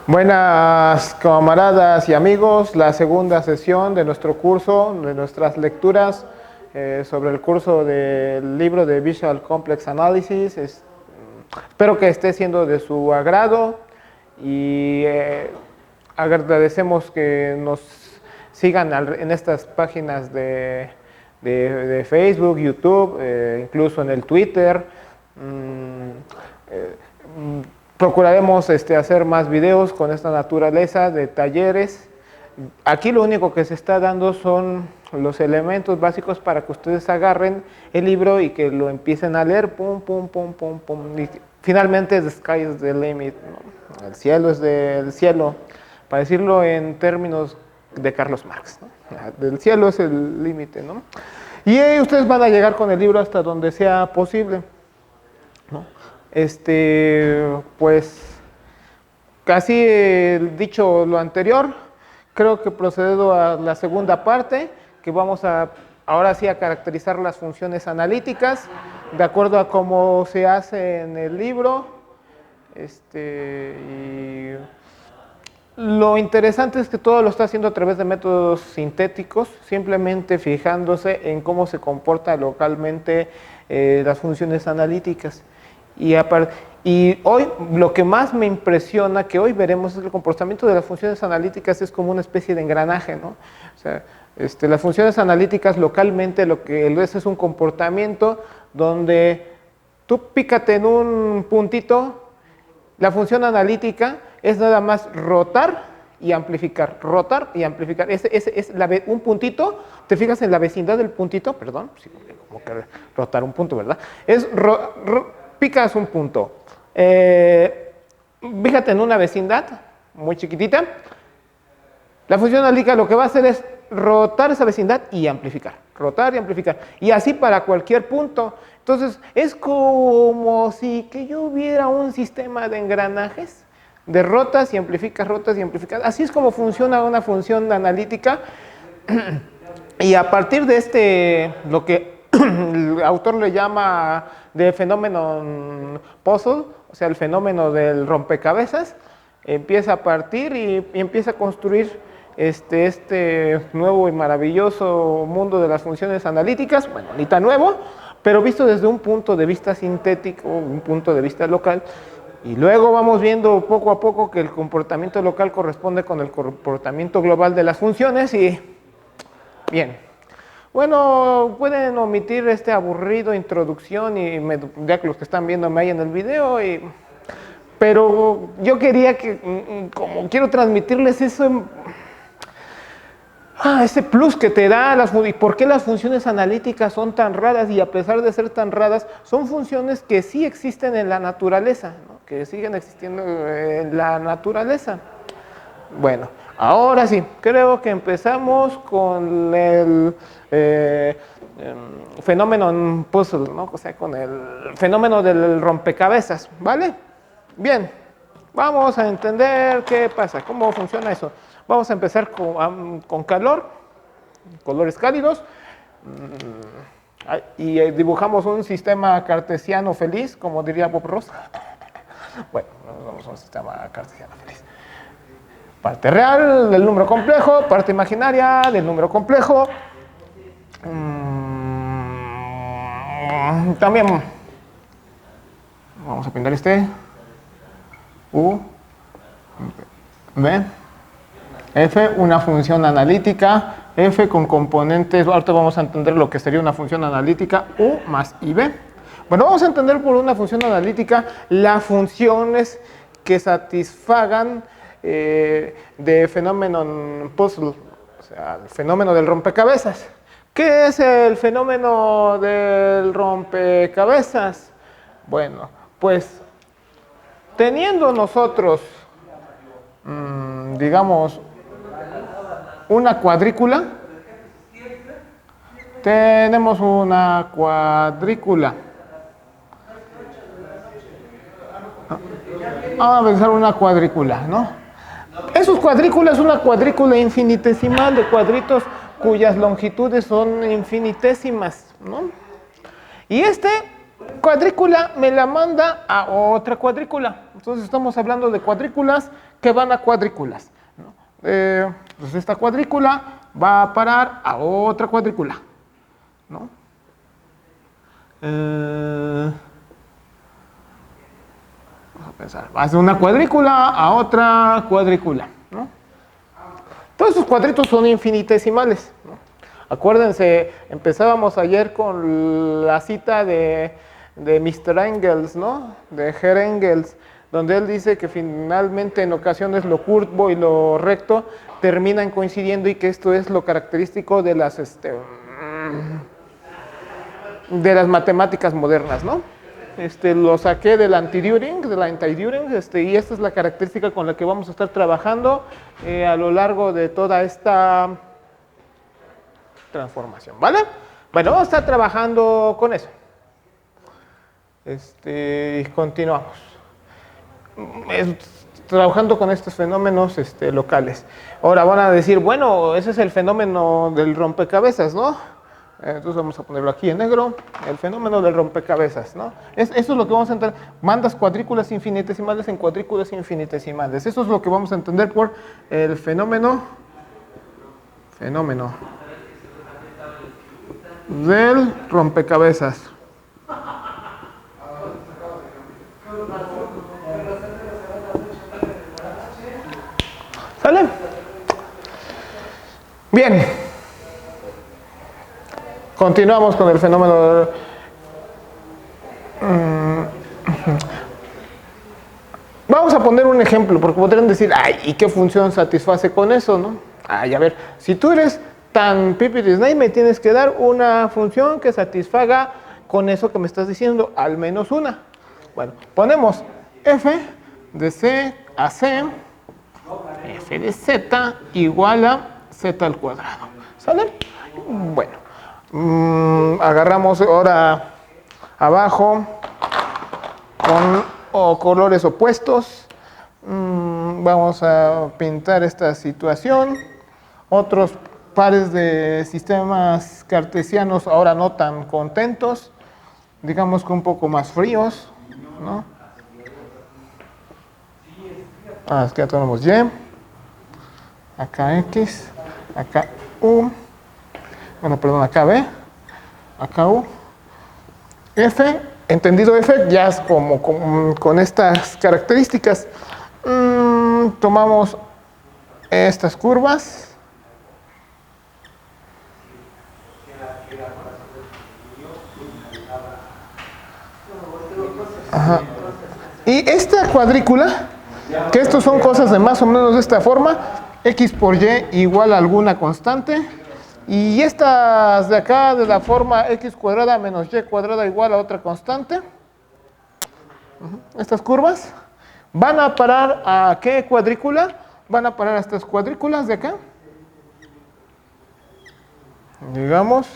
Buenas camaradas y amigos, la segunda sesión de nuestro curso, de nuestras lecturas sobre el curso del libro de Visual Complex Analysis. Espero que esté siendo de su agrado y agradecemos que nos sigan en estas páginas de Facebook, YouTube, incluso en el Twitter. Procuraremos hacer más videos con esta naturaleza de talleres. Aquí lo único que se está dando son los elementos básicos para que ustedes agarren el libro y que lo empiecen a leer, pum, pum, pum, pum, pum. Y finalmente, the sky is the limit, ¿no? El cielo es del cielo, para decirlo en términos de Carlos Marx, ¿no? Del cielo es el límite, ¿no? Y ustedes van a llegar con el libro hasta donde sea posible, ¿no? Pues casi dicho lo anterior, creo que procedo a la segunda parte, que vamos a ahora sí a caracterizar las funciones analíticas de acuerdo a cómo se hace en el libro. Y lo interesante es que todo lo está haciendo a través de métodos sintéticos, simplemente fijándose en cómo se comporta localmente las funciones analíticas. Y hoy lo que más me impresiona que hoy veremos es que el comportamiento de las funciones analíticas es como una especie de engranaje, ¿no? O sea, las funciones analíticas localmente lo que es un comportamiento donde tú pícate en un puntito, la función analítica es nada más rotar y amplificar, rotar y amplificar. Un puntito, te fijas en la vecindad del puntito, perdón, sí, como que rotar un punto, ¿verdad? Picas un punto, fíjate en una vecindad muy chiquitita, la función analítica lo que va a hacer es rotar esa vecindad y amplificar, rotar y amplificar, y así para cualquier punto. Entonces es como si que yo hubiera un sistema de engranajes, de rotas y amplificas, así es como funciona una función analítica. Y a partir de lo que el autor le llama de fenómeno puzzle, o sea, el fenómeno del rompecabezas, empieza a partir y empieza a construir este nuevo y maravilloso mundo de las funciones analíticas. Bueno, ni tan nuevo, pero visto desde un punto de vista sintético, un punto de vista local. Y luego vamos viendo poco a poco que el comportamiento local corresponde con el comportamiento global de las funciones y bien. Bueno, pueden omitir aburrido introducción y ya que los que están viéndome ahí en el video, pero yo quería como quiero transmitirles eso, ese plus que te da y por qué las funciones analíticas son tan raras y a pesar de ser tan raras, son funciones que sí existen en la naturaleza, ¿no? Que siguen existiendo en la naturaleza. Bueno, ahora sí, creo que empezamos con el fenómeno puzzle, ¿no? O sea, con el fenómeno del rompecabezas, ¿vale? Bien, vamos a entender qué pasa, cómo funciona eso. Vamos a empezar con calor, colores cálidos, y dibujamos un sistema cartesiano feliz, como diría Bob Ross. Bueno, vamos a un sistema cartesiano feliz. Parte real del número complejo, parte imaginaria del número complejo. También vamos a pintar U, B, F, una función analítica, F con componentes, ahorita vamos a entender lo que sería una función analítica, U más IB. Bueno, vamos a entender por una función analítica las funciones que satisfagan de fenómeno puzzle, o sea, el fenómeno del rompecabezas. ¿Qué es el fenómeno del rompecabezas? Bueno, pues teniendo nosotros, digamos, una cuadrícula, tenemos una cuadrícula. Vamos a pensar una cuadrícula, ¿no? Esos cuadrículas, una cuadrícula infinitesimal de cuadritos cuyas longitudes son infinitésimas, ¿no? Y cuadrícula me la manda a otra cuadrícula. Entonces estamos hablando de cuadrículas que van a cuadrículas, ¿no? Pues esta cuadrícula va a parar a otra cuadrícula, ¿no? Vamos a pensar, va de una cuadrícula a otra cuadrícula, ¿no? Todos esos cuadritos son infinitesimales, ¿no? Acuérdense, empezábamos ayer con la cita de Mr. Engels, ¿no? De Herr Engels, donde él dice que finalmente en ocasiones lo curvo y lo recto terminan coincidiendo y que esto es lo característico de las matemáticas modernas, ¿no? Lo saqué del anti-Düring, de la anti-Düring, y esta es la característica con la que vamos a estar trabajando a lo largo de toda esta transformación, ¿vale? Bueno, vamos a estar trabajando con eso. Continuamos. Trabajando con estos fenómenos locales. Ahora van a decir, bueno, ese es el fenómeno del rompecabezas, ¿no? Entonces vamos a ponerlo aquí en negro, el fenómeno del rompecabezas, ¿no? Eso es lo que vamos a entender. Mandas cuadrículas infinitesimales en cuadrículas infinitesimales. Eso es lo que vamos a entender por el fenómeno del rompecabezas. ¿Sale? Bien. Continuamos con el fenómeno. Vamos a poner un ejemplo, porque podrían decir, ay, ¿y qué función satisface con eso, no? Ay, a ver, si tú eres tan pipi Disney, me tienes que dar una función que satisfaga con eso que me estás diciendo, al menos una. Bueno, ponemos f de c a c, f de z igual a z al cuadrado. ¿Sale? Bueno. Agarramos ahora abajo con colores opuestos. Vamos a pintar esta situación. Otros pares de sistemas cartesianos ahora no tan contentos, digamos que un poco más fríos, ¿no? Es que ya tenemos y, acá x, acá u. Bueno, perdón, acá B, acá U, F, entendido F, ya es como con estas características. Tomamos estas curvas. Ajá. Y esta cuadrícula, que estos son cosas de más o menos de esta forma, x por y igual a alguna constante. Y estas de acá, de la forma x cuadrada menos y cuadrada igual a otra constante, estas curvas, van a parar a ¿qué cuadrícula? Van a parar a estas cuadrículas de acá. Digamos.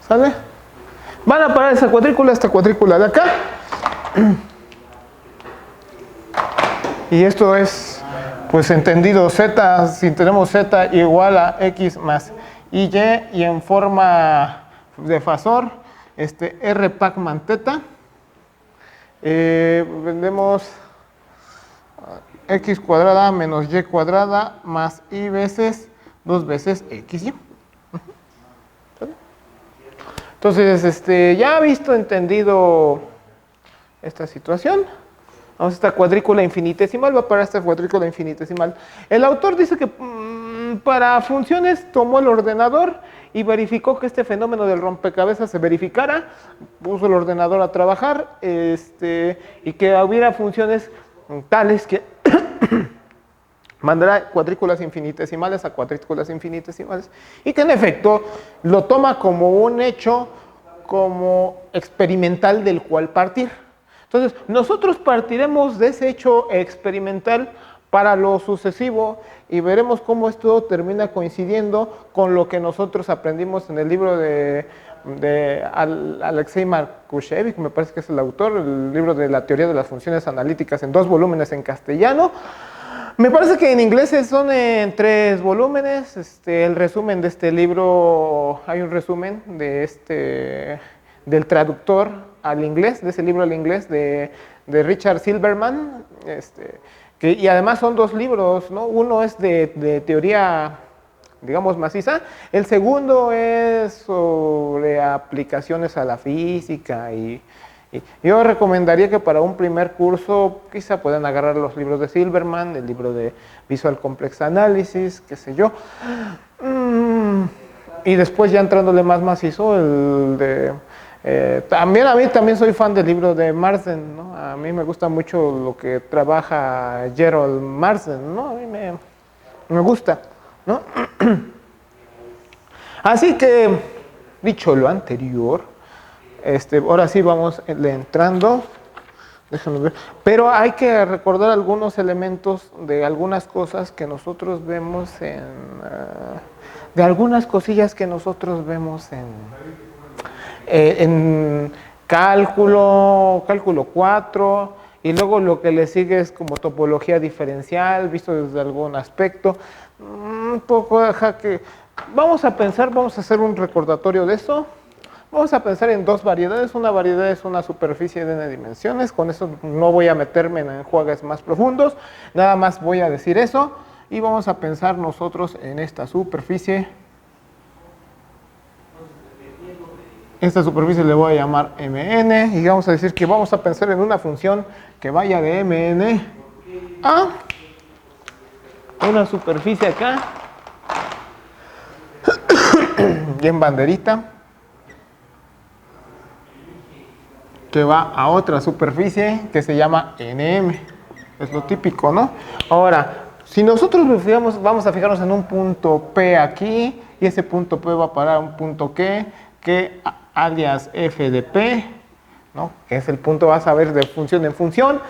¿Sale? Van a parar esta cuadrícula de acá. Y esto es, pues entendido, z, si tenemos z igual a x más y en forma de fasor, r Pacman teta, vendemos x cuadrada menos y cuadrada más y veces, 2 veces xy. Entonces, ya visto, entendido esta situación, vamos a esta cuadrícula infinitesimal, va para esta cuadrícula infinitesimal. El autor dice que para funciones tomó el ordenador y verificó que este fenómeno del rompecabezas se verificara, puso el ordenador a trabajar, y que hubiera funciones tales que mandará cuadrículas infinitesimales a cuadrículas infinitesimales, y que en efecto lo toma como un hecho, como experimental del cual partir. Entonces, nosotros partiremos de ese hecho experimental para lo sucesivo y veremos cómo esto termina coincidiendo con lo que nosotros aprendimos en el libro de Alexei Markushevich, me parece que es el autor, el libro de la teoría de las funciones analíticas en 2 volúmenes en castellano, Me parece que en inglés son en 3 volúmenes. El resumen de este libro, hay un resumen de del traductor al inglés, de ese libro al inglés de Richard Silverman. Y además son 2 libros, ¿no? Uno es de teoría, digamos, maciza. El segundo es sobre aplicaciones a la física y yo recomendaría que para un primer curso quizá puedan agarrar los libros de Silverman, el libro de Visual Complex Analysis, qué sé yo. Y después ya entrándole más macizo, el de... a mí también soy fan del libro de Marsden, ¿no? A mí me gusta mucho lo que trabaja Gerald Marsden, ¿no? A mí me gusta, ¿no? Así que, dicho lo anterior, ahora sí vamos entrando, déjenme ver, pero hay que recordar algunos elementos de algunas cosas que nosotros vemos de algunas cosillas que nosotros vemos en cálculo 4, y luego lo que le sigue es como topología diferencial, visto desde algún aspecto, un poco que vamos a pensar, vamos a hacer un recordatorio de eso. Vamos a pensar en 2 variedades. Una variedad es una superficie de n dimensiones. Con eso no voy a meterme en enjuagues más profundos. Nada más voy a decir eso. Y vamos a pensar nosotros en esta superficie. Esta superficie le voy a llamar Mn. Y vamos a decir que vamos a pensar en una función que vaya de Mn a una superficie acá. Y en banderita. Que va a otra superficie que se llama Nm. Es lo típico, ¿no? Ahora, si nosotros nos fijamos, vamos a fijarnos en un punto P aquí, y ese punto P va para un punto que alias f de P, ¿no? Que es el punto, vas a ver, de función en función.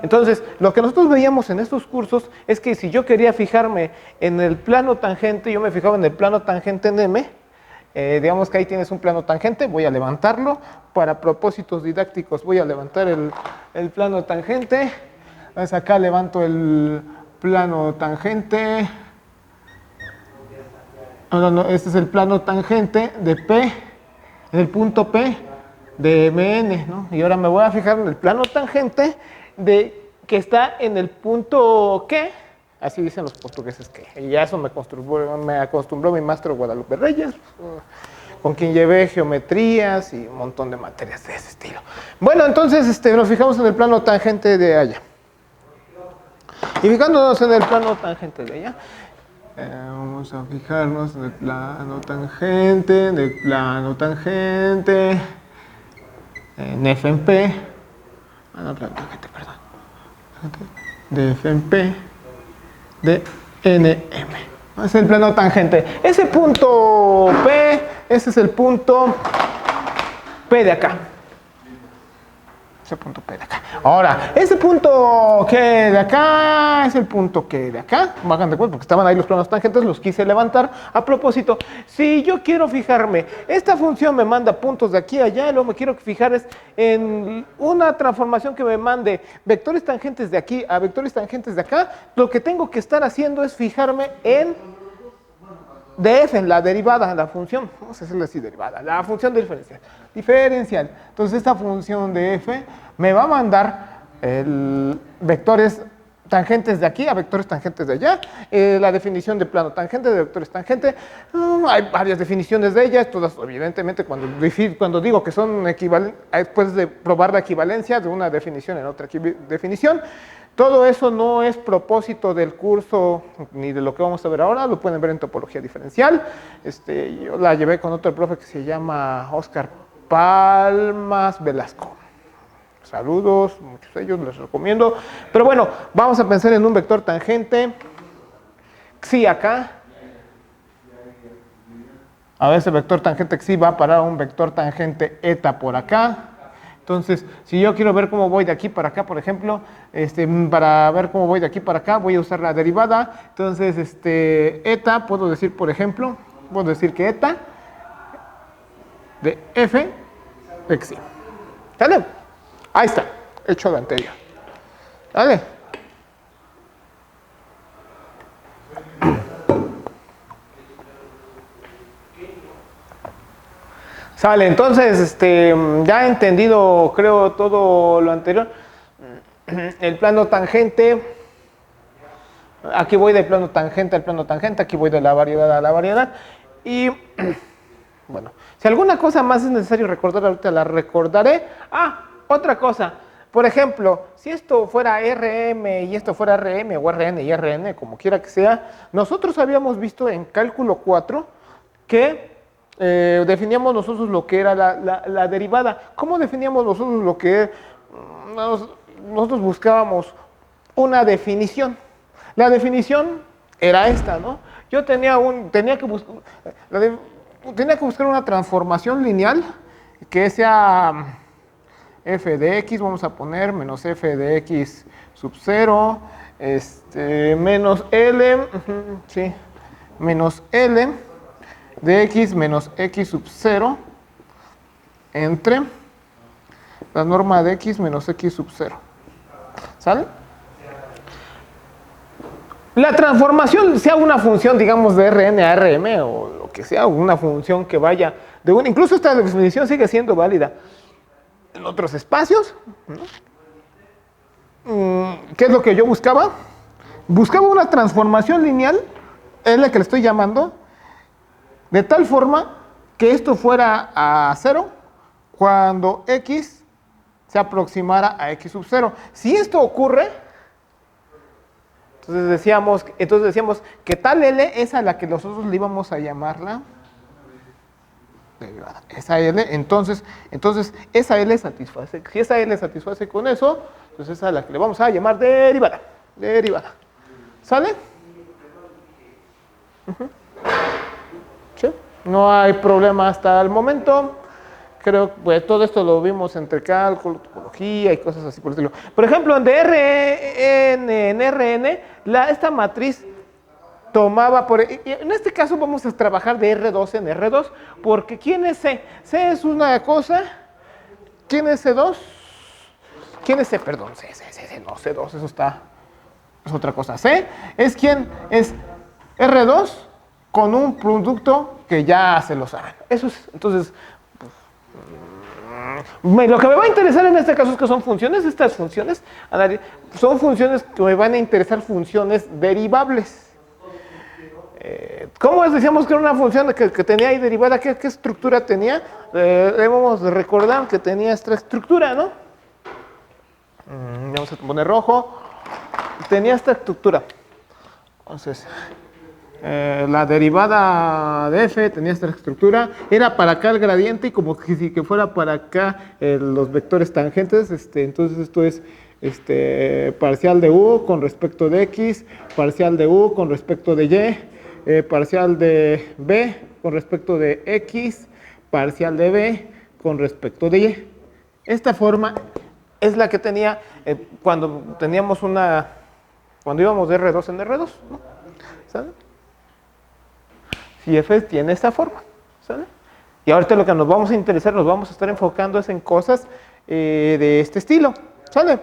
Entonces, lo que nosotros veíamos en estos cursos es que si yo quería fijarme en el plano tangente, yo me fijaba en el plano tangente en M. Digamos que ahí tienes un plano tangente, voy a levantarlo. Para propósitos didácticos voy a levantar el plano tangente. Entonces acá levanto el plano tangente. No, este es el plano tangente de P, en el punto P de Mn, ¿no? Y ahora me voy a fijar en el plano tangente que está en el punto ¿qué? Así dicen los portugueses que. Y ya eso me acostumbró mi maestro Guadalupe Reyes, con quien llevé geometrías y un montón de materias de ese estilo. Bueno, entonces nos fijamos en el plano tangente de allá. Y fijándonos en el plano tangente de allá, vamos a fijarnos en el plano tangente, en f en P, plano tangente, perdón, de f en P, de Nm. Es el plano tangente. Ese punto P, ese es el punto P de acá. Ese punto P de acá. Ahora, ese punto Q de acá es el punto Q de acá. Hagan de cuenta, porque estaban ahí los planos tangentes, los quise levantar. A propósito, si yo quiero fijarme, esta función me manda puntos de aquí a allá, y luego me quiero fijar en una transformación que me mande vectores tangentes de aquí a vectores tangentes de acá, lo que tengo que estar haciendo es fijarme en df, en la derivada, la función, vamos a hacerle así, derivada, la función diferencial. Entonces esta función de f me va a mandar vectores tangentes de aquí a vectores tangentes de allá, la definición de plano tangente, de vectores tangente, hay varias definiciones de ellas, todas evidentemente cuando digo que son equivalentes, después de probar la equivalencia de una definición en otra definición. Todo eso no es propósito del curso ni de lo que vamos a ver ahora, lo pueden ver en topología diferencial. Yo la llevé con otro profe que se llama Oscar Palmas Velasco. Saludos, muchos de ellos les recomiendo. Pero bueno, vamos a pensar en un vector tangente xi acá. A ver, ese vector tangente xi va para un vector tangente eta por acá. Entonces, si yo quiero ver cómo voy de aquí para acá, por ejemplo, para ver cómo voy de aquí para acá, voy a usar la derivada. Entonces, eta, puedo decir, por ejemplo, que eta de f de xi. ¿Sale? Ahí está, hecho lo anterior. ¿Vale? Sale, entonces, ya he entendido, creo, todo lo anterior. El plano tangente, aquí voy del plano tangente al plano tangente, aquí voy de la variedad a la variedad. Y, bueno, si alguna cosa más es necesario recordar, ahorita la recordaré. Ah, otra cosa. Por ejemplo, si esto fuera RM y esto fuera RM o RN y RN, como quiera que sea, nosotros habíamos visto en cálculo 4 que definíamos nosotros lo que era la derivada. ¿Cómo definíamos nosotros lo que nosotros buscábamos una definición? La definición era esta, ¿no? Yo tenía que buscar una transformación lineal que sea f de x, vamos a poner menos f de x sub 0, menos L, sí, menos L de x menos x sub 0 entre la norma de x menos x sub 0. ¿Sale? La transformación sea una función, digamos, de Rn a Rm o lo que sea, una función que vaya de una, incluso esta definición sigue siendo válida en otros espacios, ¿no? ¿Qué es lo que yo buscaba? Buscaba una transformación lineal, es la que le estoy llamando, de tal forma que esto fuera a 0 cuando x se aproximara a x sub 0. Si esto ocurre, entonces decíamos que tal L es a la que nosotros le íbamos a llamar la derivada. Esa L, entonces esa L satisface. Si esa L satisface con eso, entonces esa es a la que le vamos a llamar derivada. Derivada. ¿Sale? ¿Sí? No hay problema hasta el momento. Creo que pues, todo esto lo vimos entre cálculo, topología y cosas así por el estilo. Por ejemplo, en RN, esta matriz tomaba en este caso vamos a trabajar de R2 en R2, porque ¿quién es C? C es una cosa. ¿Quién es C2? ¿Quién es C? Perdón, C, no, C2, eso es otra cosa. C es quién es R2 con un producto que ya se lo saben. Eso es, entonces, lo que me va a interesar en este caso es que son funciones, estas funciones, son funciones que me van a interesar, funciones derivables. ¿Cómo decíamos que era una función que tenía ahí derivada? ¿Qué estructura tenía? Debemos recordar que tenía esta estructura, ¿no? Vamos a poner rojo. Tenía esta estructura. Entonces, la derivada de f tenía esta estructura. Era para acá el gradiente y como si que fuera para acá los vectores tangentes. Entonces esto es parcial de u con respecto de x, parcial de u con respecto de y, parcial de b con respecto de x, parcial de b con respecto de y. Esta forma es la que tenía cuando íbamos de R2 en R2, ¿no? ¿Sale? Si f tiene esta forma, ¿sale? Y ahorita lo que nos vamos a interesar, nos vamos a estar enfocando es en cosas de este estilo, ¿sale?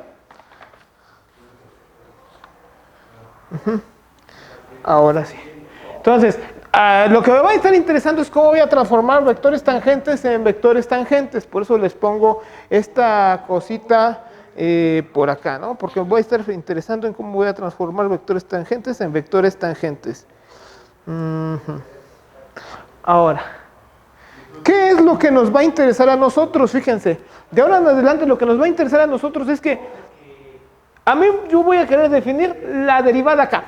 Ahora sí. Entonces, lo que me va a estar interesando es cómo voy a transformar vectores tangentes en vectores tangentes. Por eso les pongo esta cosita por acá, ¿no? Porque me voy a estar interesando en cómo voy a transformar vectores tangentes en vectores tangentes. Ahora, ¿qué es lo que nos va a interesar a nosotros? Fíjense, de ahora en adelante lo que nos va a interesar a nosotros es que yo voy a querer definir la derivada acá.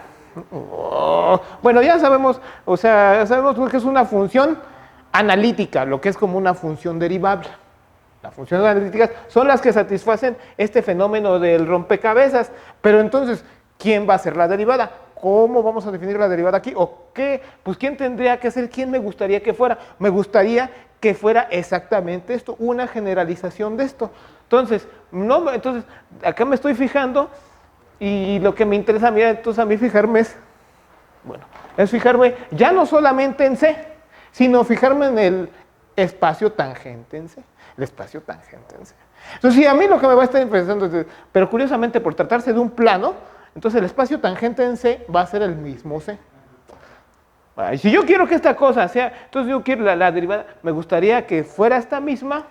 Bueno, ya sabemos, sabemos que es una función analítica, lo que es como una función derivable. Las funciones analíticas son las que satisfacen este fenómeno del rompecabezas. Pero entonces, ¿quién va a ser la derivada? ¿Cómo vamos a definir la derivada aquí? ¿O qué? Pues ¿quién tendría que ser? ¿Quién me gustaría que fuera? Me gustaría que fuera exactamente esto, una generalización de esto. Entonces, acá me estoy fijando y lo que me interesa a mí fijarme es fijarme ya no solamente en C, sino fijarme en el espacio tangente en C. El espacio tangente en C. Entonces, sí, a mí lo que me va a estar interesando es, pero curiosamente por tratarse de un plano, entonces el espacio tangente en C va a ser el mismo C. Y si yo quiero que esta cosa sea, entonces yo quiero la derivada, me gustaría que fuera esta misma.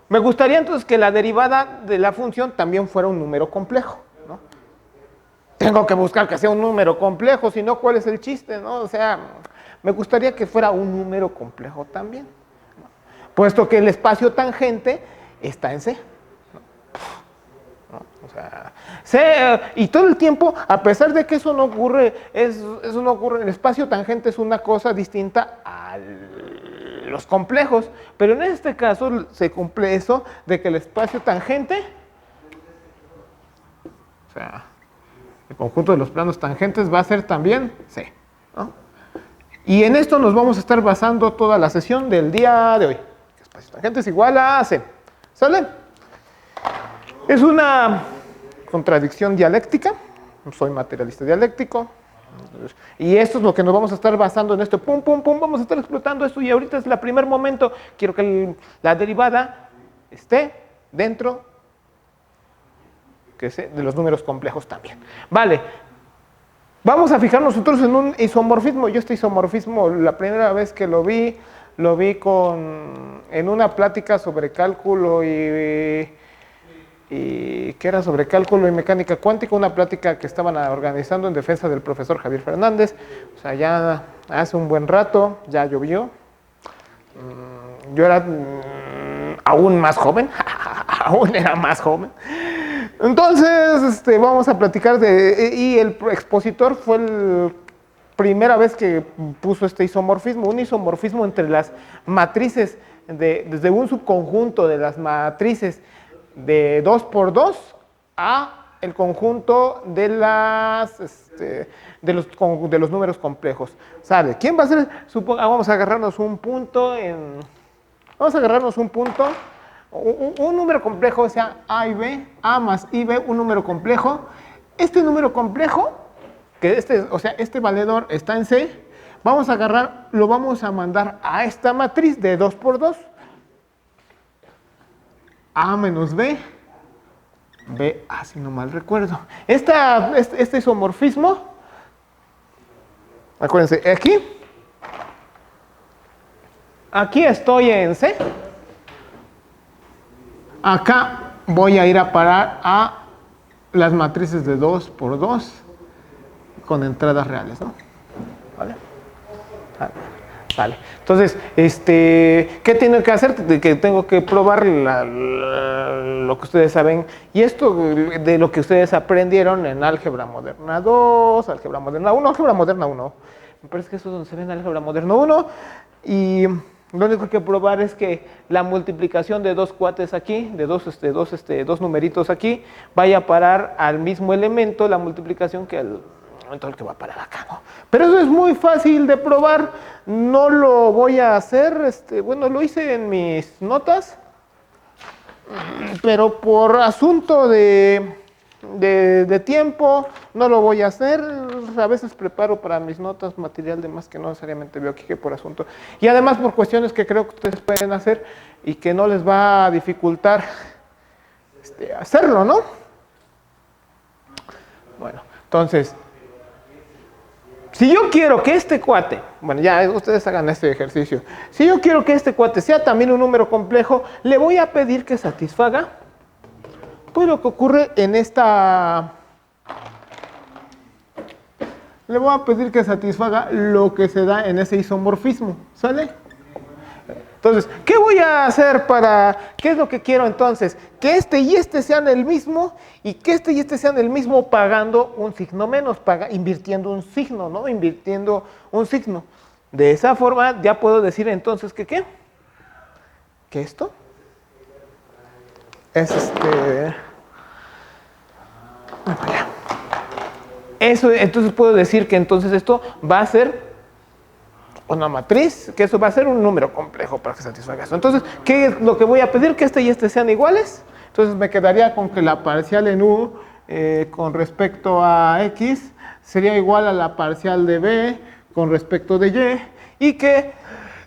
Me gustaría entonces que la derivada de la función también fuera un número complejo, ¿no? Tengo que buscar que sea un número complejo, si no, ¿cuál es el chiste, no? O sea, me gustaría que fuera un número complejo también, ¿no? Puesto que el espacio tangente está en C. ¿No? O sea, y todo el tiempo, a pesar de que eso no ocurre, eso no ocurre, el espacio tangente es una cosa distinta a los complejos, pero en este caso se cumple eso de que el espacio tangente, o sea, el conjunto de los planos tangentes va a ser también C, ¿no? Y en esto nos vamos a estar basando toda la sesión del día de hoy. El espacio tangente es igual a C, ¿sale? Es una contradicción dialéctica, soy materialista dialéctico, y esto es lo que nos vamos a estar basando en esto, pum, pum, pum, vamos a estar explotando esto, y ahorita es el primer momento, quiero que la derivada esté dentro de los números complejos también. Vale, vamos a fijarnos nosotros en un isomorfismo. Yo este isomorfismo, la primera vez que lo vi en una plática sobre cálculo y que era sobre cálculo y mecánica cuántica, una plática que estaban organizando en defensa del profesor Javier Fernández. O sea, ya hace un buen rato, ya llovió. Yo era aún más joven, aún era más joven. Entonces, vamos a platicar y el expositor fue la primera vez que puso este isomorfismo, un isomorfismo entre las matrices, desde un subconjunto de las matrices de 2 por 2 a el conjunto de los números complejos. ¿Sale? ¿Quién va a ser? Vamos a agarrarnos un punto un número complejo, o sea, A y B, A más IB, un número complejo. Este número complejo, este valedor está en C, vamos a agarrar, lo vamos a mandar a esta matriz de 2 por 2. A menos B, B, si no mal recuerdo. Este isomorfismo, acuérdense, aquí estoy en C. Acá voy a ir a parar a las matrices de 2 por 2 con entradas reales, ¿no? ¿Vale? Vale. Entonces, ¿qué tengo que hacer? Que tengo que probar lo que ustedes saben. Y esto de lo que ustedes aprendieron en álgebra moderna 2, álgebra moderna 1, álgebra moderna 1. Me parece que eso es donde se ve en álgebra moderna 1. Y lo único que probar es que la multiplicación de dos cuates aquí, de dos numeritos aquí, vaya a parar al mismo elemento, la multiplicación que el que va a parar acá, ¿no? Pero eso es muy fácil de probar, no lo voy a hacer, bueno, lo hice en mis notas, pero por asunto de tiempo no lo voy a hacer. A veces preparo para mis notas material de más que no necesariamente veo aquí, que por asunto, y además por cuestiones que creo que ustedes pueden hacer y que no les va a dificultar hacerlo, ¿no? Bueno, entonces, si yo quiero que este cuate, bueno, ya ustedes hagan este ejercicio, si yo quiero que este cuate sea también un número complejo, le voy a pedir que satisfaga pues lo que ocurre en le voy a pedir que satisfaga lo que se da en ese isomorfismo, ¿sale? Entonces, ¿qué voy a hacer qué es lo que quiero entonces? Que este y este sean el mismo, y que este y este sean el mismo pagando un signo menos, invirtiendo un signo, ¿no? Invirtiendo un signo. De esa forma ya puedo decir entonces que ¿qué? Que esto es Eso, entonces puedo decir que entonces esto va a ser una matriz, que eso va a ser un número complejo para que satisfaga eso. Entonces, ¿qué es lo que voy a pedir? Que este y este sean iguales. Entonces me quedaría con que la parcial en U con respecto a X sería igual a la parcial de B con respecto de Y, y que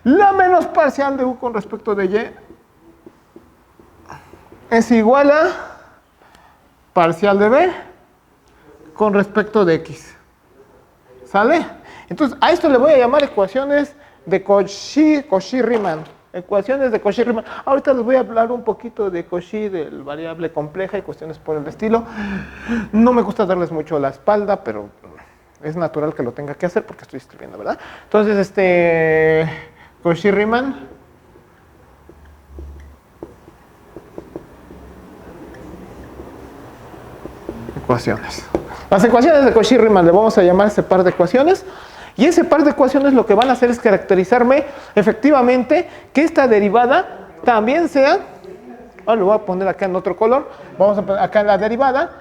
la menos parcial de U con respecto de Y es igual a parcial de B con respecto de X. ¿Sale? Entonces, a esto le voy a llamar ecuaciones de Cauchy-Riemann. Ecuaciones de Cauchy-Riemann. Ahorita les voy a hablar un poquito de Cauchy, del variable compleja y cuestiones por el estilo. No me gusta darles mucho la espalda, pero es natural que lo tenga que hacer porque estoy escribiendo, ¿verdad? Entonces, Cauchy-Riemann. Ecuaciones. Las ecuaciones de Cauchy-Riemann le vamos a llamar ese par de ecuaciones. Y ese par de ecuaciones lo que van a hacer es caracterizarme efectivamente que esta derivada también sea, ahora lo voy a poner acá en otro color, vamos a poner acá en la derivada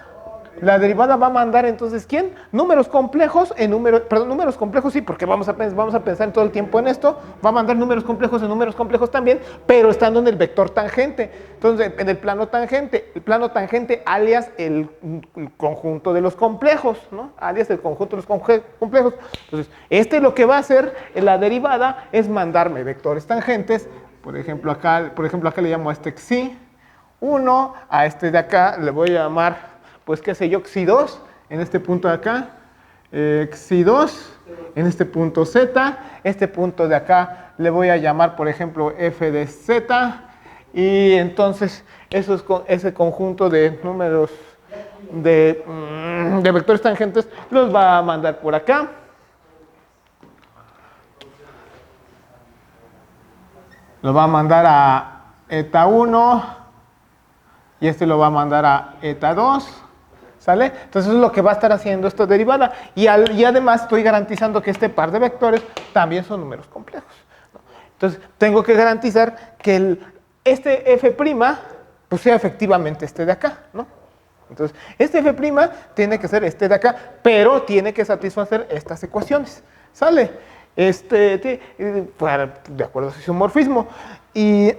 va a mandar entonces, ¿quién? Números complejos en números complejos sí, porque vamos a pensar todo el tiempo en esto, va a mandar números complejos en números complejos también, pero estando en el vector tangente. Entonces, en el plano tangente alias el conjunto de los complejos, ¿no? Alias el conjunto de los complejos. Entonces, lo que va a hacer en la derivada es mandarme vectores tangentes, por ejemplo, acá le llamo a este xi1, a este de acá le voy a llamar, pues qué sé yo, xi2, en este punto de acá, xi2, en este punto z, este punto de acá le voy a llamar, por ejemplo, f de z, y entonces ese conjunto de números de vectores tangentes los va a mandar por acá. Lo va a mandar a eta 1 y este lo va a mandar a eta 2. ¿Sale? Entonces eso es lo que va a estar haciendo esta derivada. Y además estoy garantizando que este par de vectores también son números complejos. Entonces tengo que garantizar que este f' pues sea efectivamente este de acá, ¿no? Entonces este f' tiene que ser este de acá, pero tiene que satisfacer estas ecuaciones. ¿Sale? De acuerdo a su isomorfismo. Y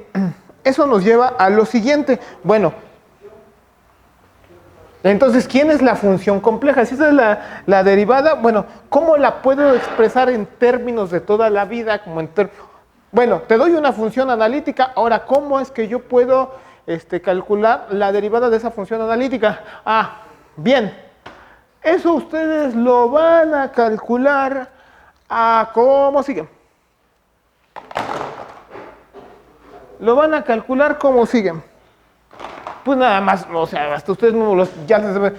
eso nos lleva a lo siguiente. Bueno, entonces, ¿quién es la función compleja? Si esa es la derivada, bueno, ¿cómo la puedo expresar en términos de toda la vida? Bueno, te doy una función analítica. Ahora, ¿cómo es que yo puedo calcular la derivada de esa función analítica? Ah, bien. Eso ustedes lo van a calcular ¿cómo sigue? Lo van a calcular como sigue. Pues nada más, o sea, hasta ustedes mismos ya les deben.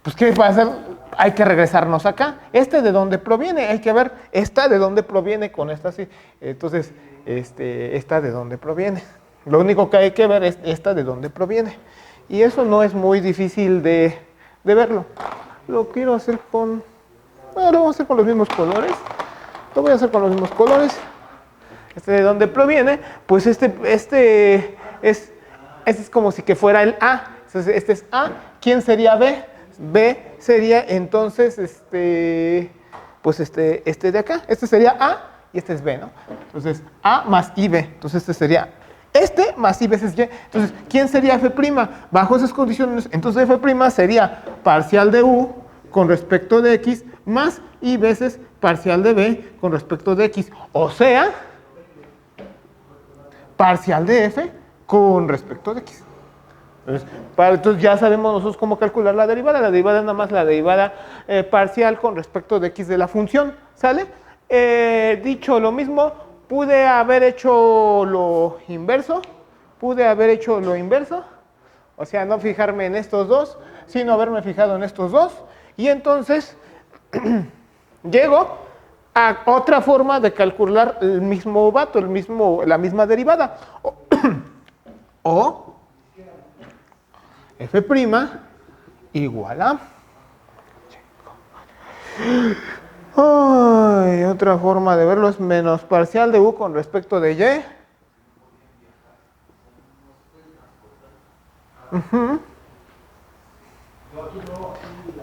Pues ¿qué va a hacer? Hay que regresarnos acá. ¿De dónde proviene? Hay que ver esta de dónde proviene con esta así. Entonces, esta de dónde proviene. Lo único que hay que ver es esta de dónde proviene. Y eso no es muy difícil de verlo. Lo quiero hacer con... Bueno, lo vamos a hacer con los mismos colores. Lo voy a hacer con los mismos colores. De dónde proviene, pues este es como si que fuera el A. Entonces, este es A. ¿Quién sería B? B sería entonces pues este de acá. Este sería A y este es B, ¿no? Entonces, A más IB. Entonces, este sería más I veces Y. Entonces, ¿quién sería F'? Bajo esas condiciones, entonces F' sería parcial de U con respecto de X más I veces parcial de B con respecto de X. O sea, parcial de F con respecto de X. Entonces ya sabemos nosotros cómo calcular la derivada. La derivada es nada más la derivada parcial con respecto de X de la función. ¿Sale? Dicho lo mismo, pude haber hecho lo inverso. O sea, no fijarme en estos dos, sino haberme fijado en estos dos. Y entonces llego a otra forma de calcular el mismo vato, la misma derivada. O F' igual a... otra forma de verlo es menos parcial de U con respecto de Y.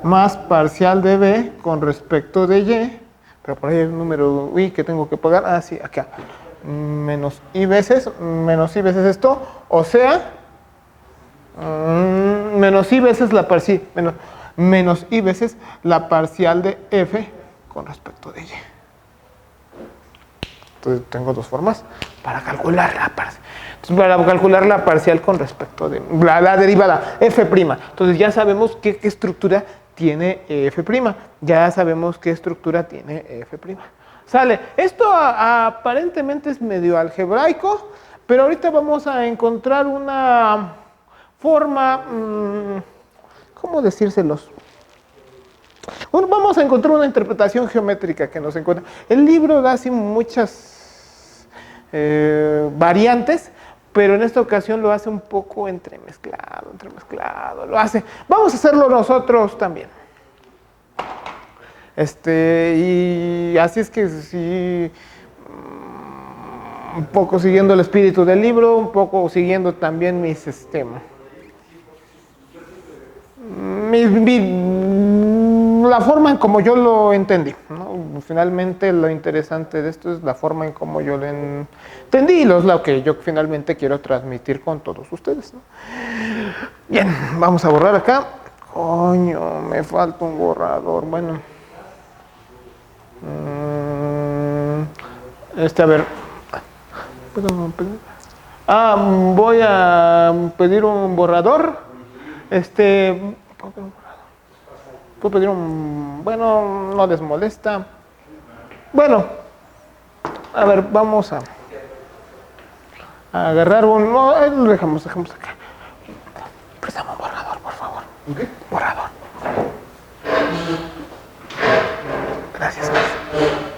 Más parcial de B con respecto de Y. Pero por ahí hay un número I que tengo que pagar. Ah, sí, acá. Menos I veces esto. O sea, menos I veces la parcial. Menos I veces la parcial de F con respecto de Y. Entonces tengo dos formas para calcular la parcial. Entonces, para calcular la parcial con respecto de la derivada F'. Entonces ya sabemos qué estructura tiene F'. Ya sabemos qué estructura tiene F'. Sale. Esto aparentemente es medio algebraico, pero ahorita vamos a encontrar una forma, ¿cómo decírselos? Bueno, vamos a encontrar una interpretación geométrica que nos encuentra. El libro da así muchas variantes, pero en esta ocasión lo hace un poco entremezclado, lo hace. Vamos a hacerlo nosotros también. Y así es que sí, un poco siguiendo el espíritu del libro, un poco siguiendo también la forma en como yo lo entendí, ¿no? Finalmente lo interesante de esto es la forma en como yo lo entendí y es lo que yo finalmente quiero transmitir con todos ustedes, ¿no? Bien, vamos a borrar acá. Coño, me falta un borrador. Bueno, a ver. Voy a pedir un borrador. Puedo pedir un... Bueno, no les molesta. Bueno, a ver, vamos a agarrar un... No, lo dejamos acá. Préstame un borrador, por favor. ¿Ok? Borrador. Gracias.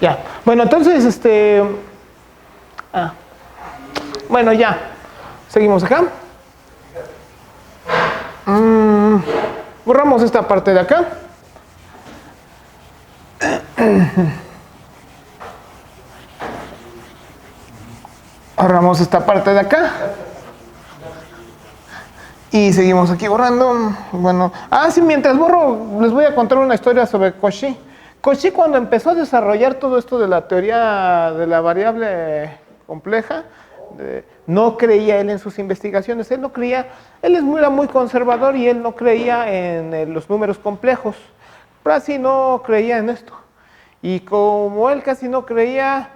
Ya. Bueno, entonces, bueno, ya. Seguimos acá. Borramos esta parte de acá. Borramos esta parte de acá. Y seguimos aquí borrando. Bueno, sí, mientras borro, les voy a contar una historia sobre Cauchy. Cauchy, cuando empezó a desarrollar todo esto de la teoría de la variable compleja, no creía él en sus investigaciones. Él no creía, era muy conservador y él no creía en los números complejos. Casi no creía en esto. Y como él casi no creía,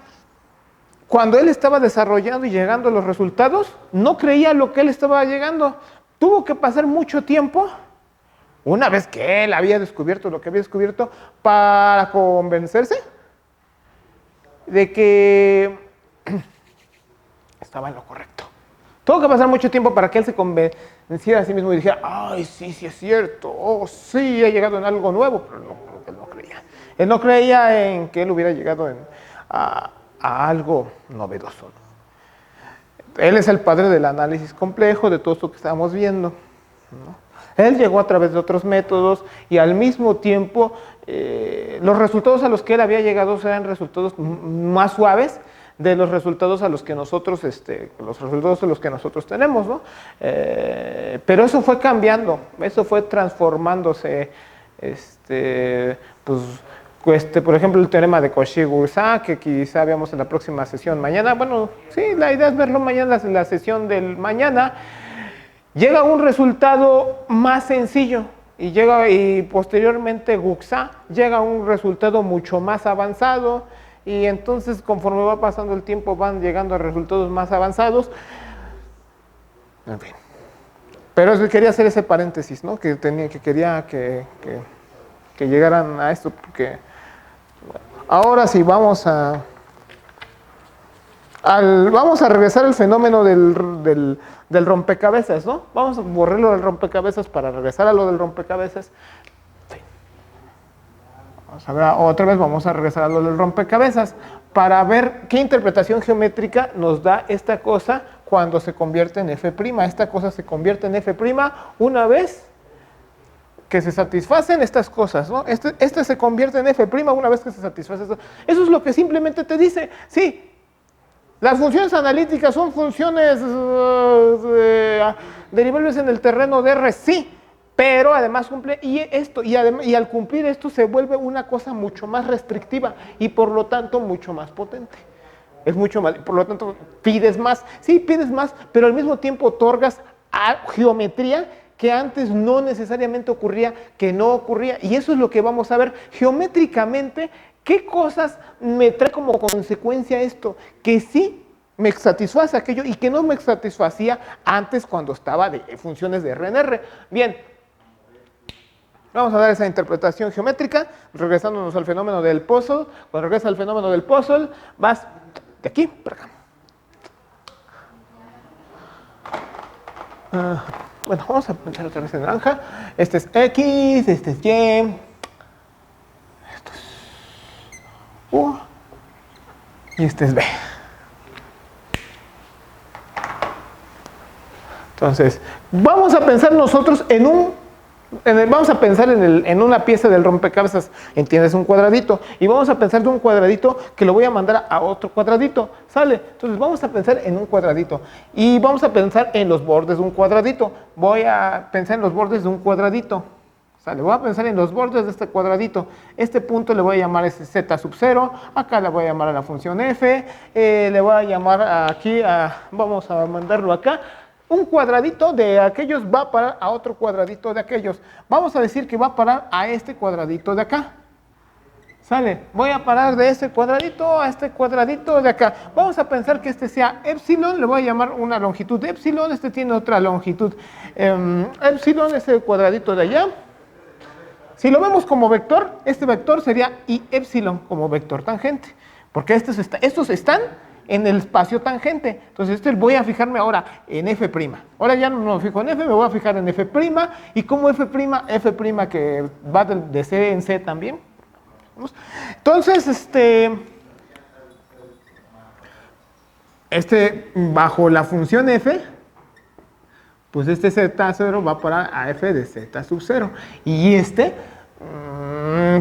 cuando él estaba desarrollando y llegando a los resultados, no creía lo que él estaba llegando. Tuvo que pasar mucho tiempo, una vez que él había descubierto lo que había descubierto, para convencerse de que estaba en lo correcto. Tuvo que pasar mucho tiempo para que él se convenciera a sí mismo y dijera, ay, sí es cierto, sí, he llegado en algo nuevo, pero él no creía. Él no creía en que él hubiera llegado a algo novedoso, ¿no? Él es el padre del análisis complejo, de todo esto que estamos viendo, ¿no? Él llegó a través de otros métodos y al mismo tiempo los resultados a los que él había llegado eran resultados más suaves de los resultados a los que nosotros, los resultados de los que nosotros tenemos, ¿no? Pero eso fue cambiando, eso fue transformándose, por ejemplo, el teorema de Cauchy-Goursat, que quizá veamos en la próxima sesión mañana. Bueno, sí, la idea es verlo mañana en la sesión del mañana. Llega a un resultado más sencillo y posteriormente Goursat llega a un resultado mucho más avanzado y entonces conforme va pasando el tiempo van llegando a resultados más avanzados. En fin. Pero quería hacer ese paréntesis, ¿no? Que quería que llegaran a esto porque... Ahora sí, vamos a regresar al fenómeno del rompecabezas, ¿no? Vamos a borrarlo del rompecabezas para regresar a lo del rompecabezas. Sí. Otra vez vamos a regresar a lo del rompecabezas para ver qué interpretación geométrica nos da esta cosa cuando se convierte en F'. Esta cosa se convierte en F' una vez que se satisfacen estas cosas, ¿no? Este se convierte en F' una vez que se satisface esto. Eso es lo que simplemente te dice, sí, las funciones analíticas son funciones derivables en el terreno de R, sí, pero además cumple y al cumplir esto se vuelve una cosa mucho más restrictiva y por lo tanto mucho más potente. Es mucho más, por lo tanto pides más, sí, pides más, pero al mismo tiempo otorgas a geometría que antes no necesariamente ocurría, que no ocurría. Y eso es lo que vamos a ver geométricamente, qué cosas me trae como consecuencia esto, que sí me satisface aquello y que no me satisfacía antes cuando estaba de funciones de R en R. Bien, Vamos a dar esa interpretación geométrica, regresándonos al fenómeno del puzzle. Cuando regresa al fenómeno del puzzle, vas de aquí para acá. Bueno, vamos a pensar otra vez en naranja. Este es X, este es Y, esto es U y este es B. Entonces, vamos a pensar nosotros vamos a pensar en una pieza del rompecabezas, entiendes, un cuadradito, y vamos a pensar de un cuadradito que lo voy a mandar a otro cuadradito, ¿sale? Entonces vamos a pensar en un cuadradito, y vamos a pensar en los bordes de un cuadradito, voy a pensar en los bordes de un cuadradito, ¿sale? Voy a pensar en los bordes de este cuadradito, este punto le voy a llamar z sub 0, acá le voy a llamar a la función f, le voy a llamar aquí, vamos a mandarlo acá. Un cuadradito de aquellos va a parar a otro cuadradito de aquellos. Vamos a decir que va a parar a este cuadradito de acá. ¿Sale? Voy a parar de este cuadradito a este cuadradito de acá. Vamos a pensar que este sea epsilon, le voy a llamar una longitud de epsilon, este tiene otra longitud. Epsilon es el cuadradito de allá. Si lo vemos como vector, este vector sería I epsilon como vector tangente. Porque estos están en el espacio tangente. Entonces, voy a fijarme ahora en f'. Ahora ya no me fijo en f, me voy a fijar en f'. Y como f' que va de C en C también. Entonces, bajo la función f, pues este z0 va a parar a f de z sub 0. Y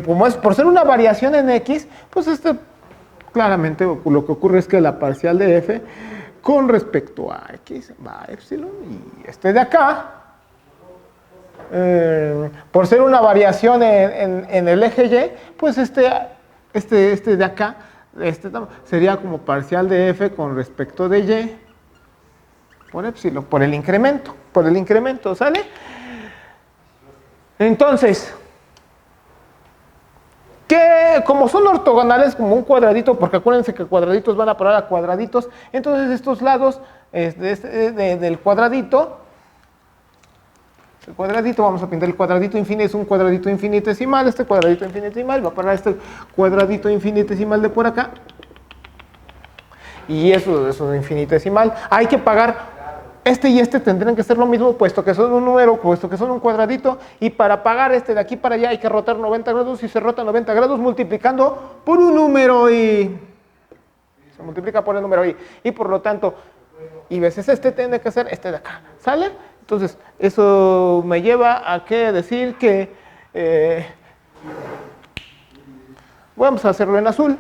como es por ser una variación en x, pues claramente lo que ocurre es que la parcial de f con respecto a x va a epsilon y de acá, por ser una variación en el eje y, pues de acá, sería como parcial de f con respecto de y por epsilon, por el incremento, ¿sale? Entonces, que como son ortogonales como un cuadradito, porque acuérdense que cuadraditos van a parar a cuadraditos, entonces estos lados del cuadradito, vamos a pintar el cuadradito infinito, es un cuadradito infinitesimal, este cuadradito infinitesimal va a parar a este cuadradito infinitesimal de por acá, y eso es infinitesimal. Hay que pagar. Y tendrían que ser lo mismo, puesto que son un número, puesto que son un cuadradito, y para pagar de aquí para allá hay que rotar 90 grados, y se rota 90 grados multiplicando por un número y se multiplica por el número y por lo tanto, y veces tiene que ser de acá, ¿sale? Entonces, eso me lleva a decir que, vamos a hacerlo en azul,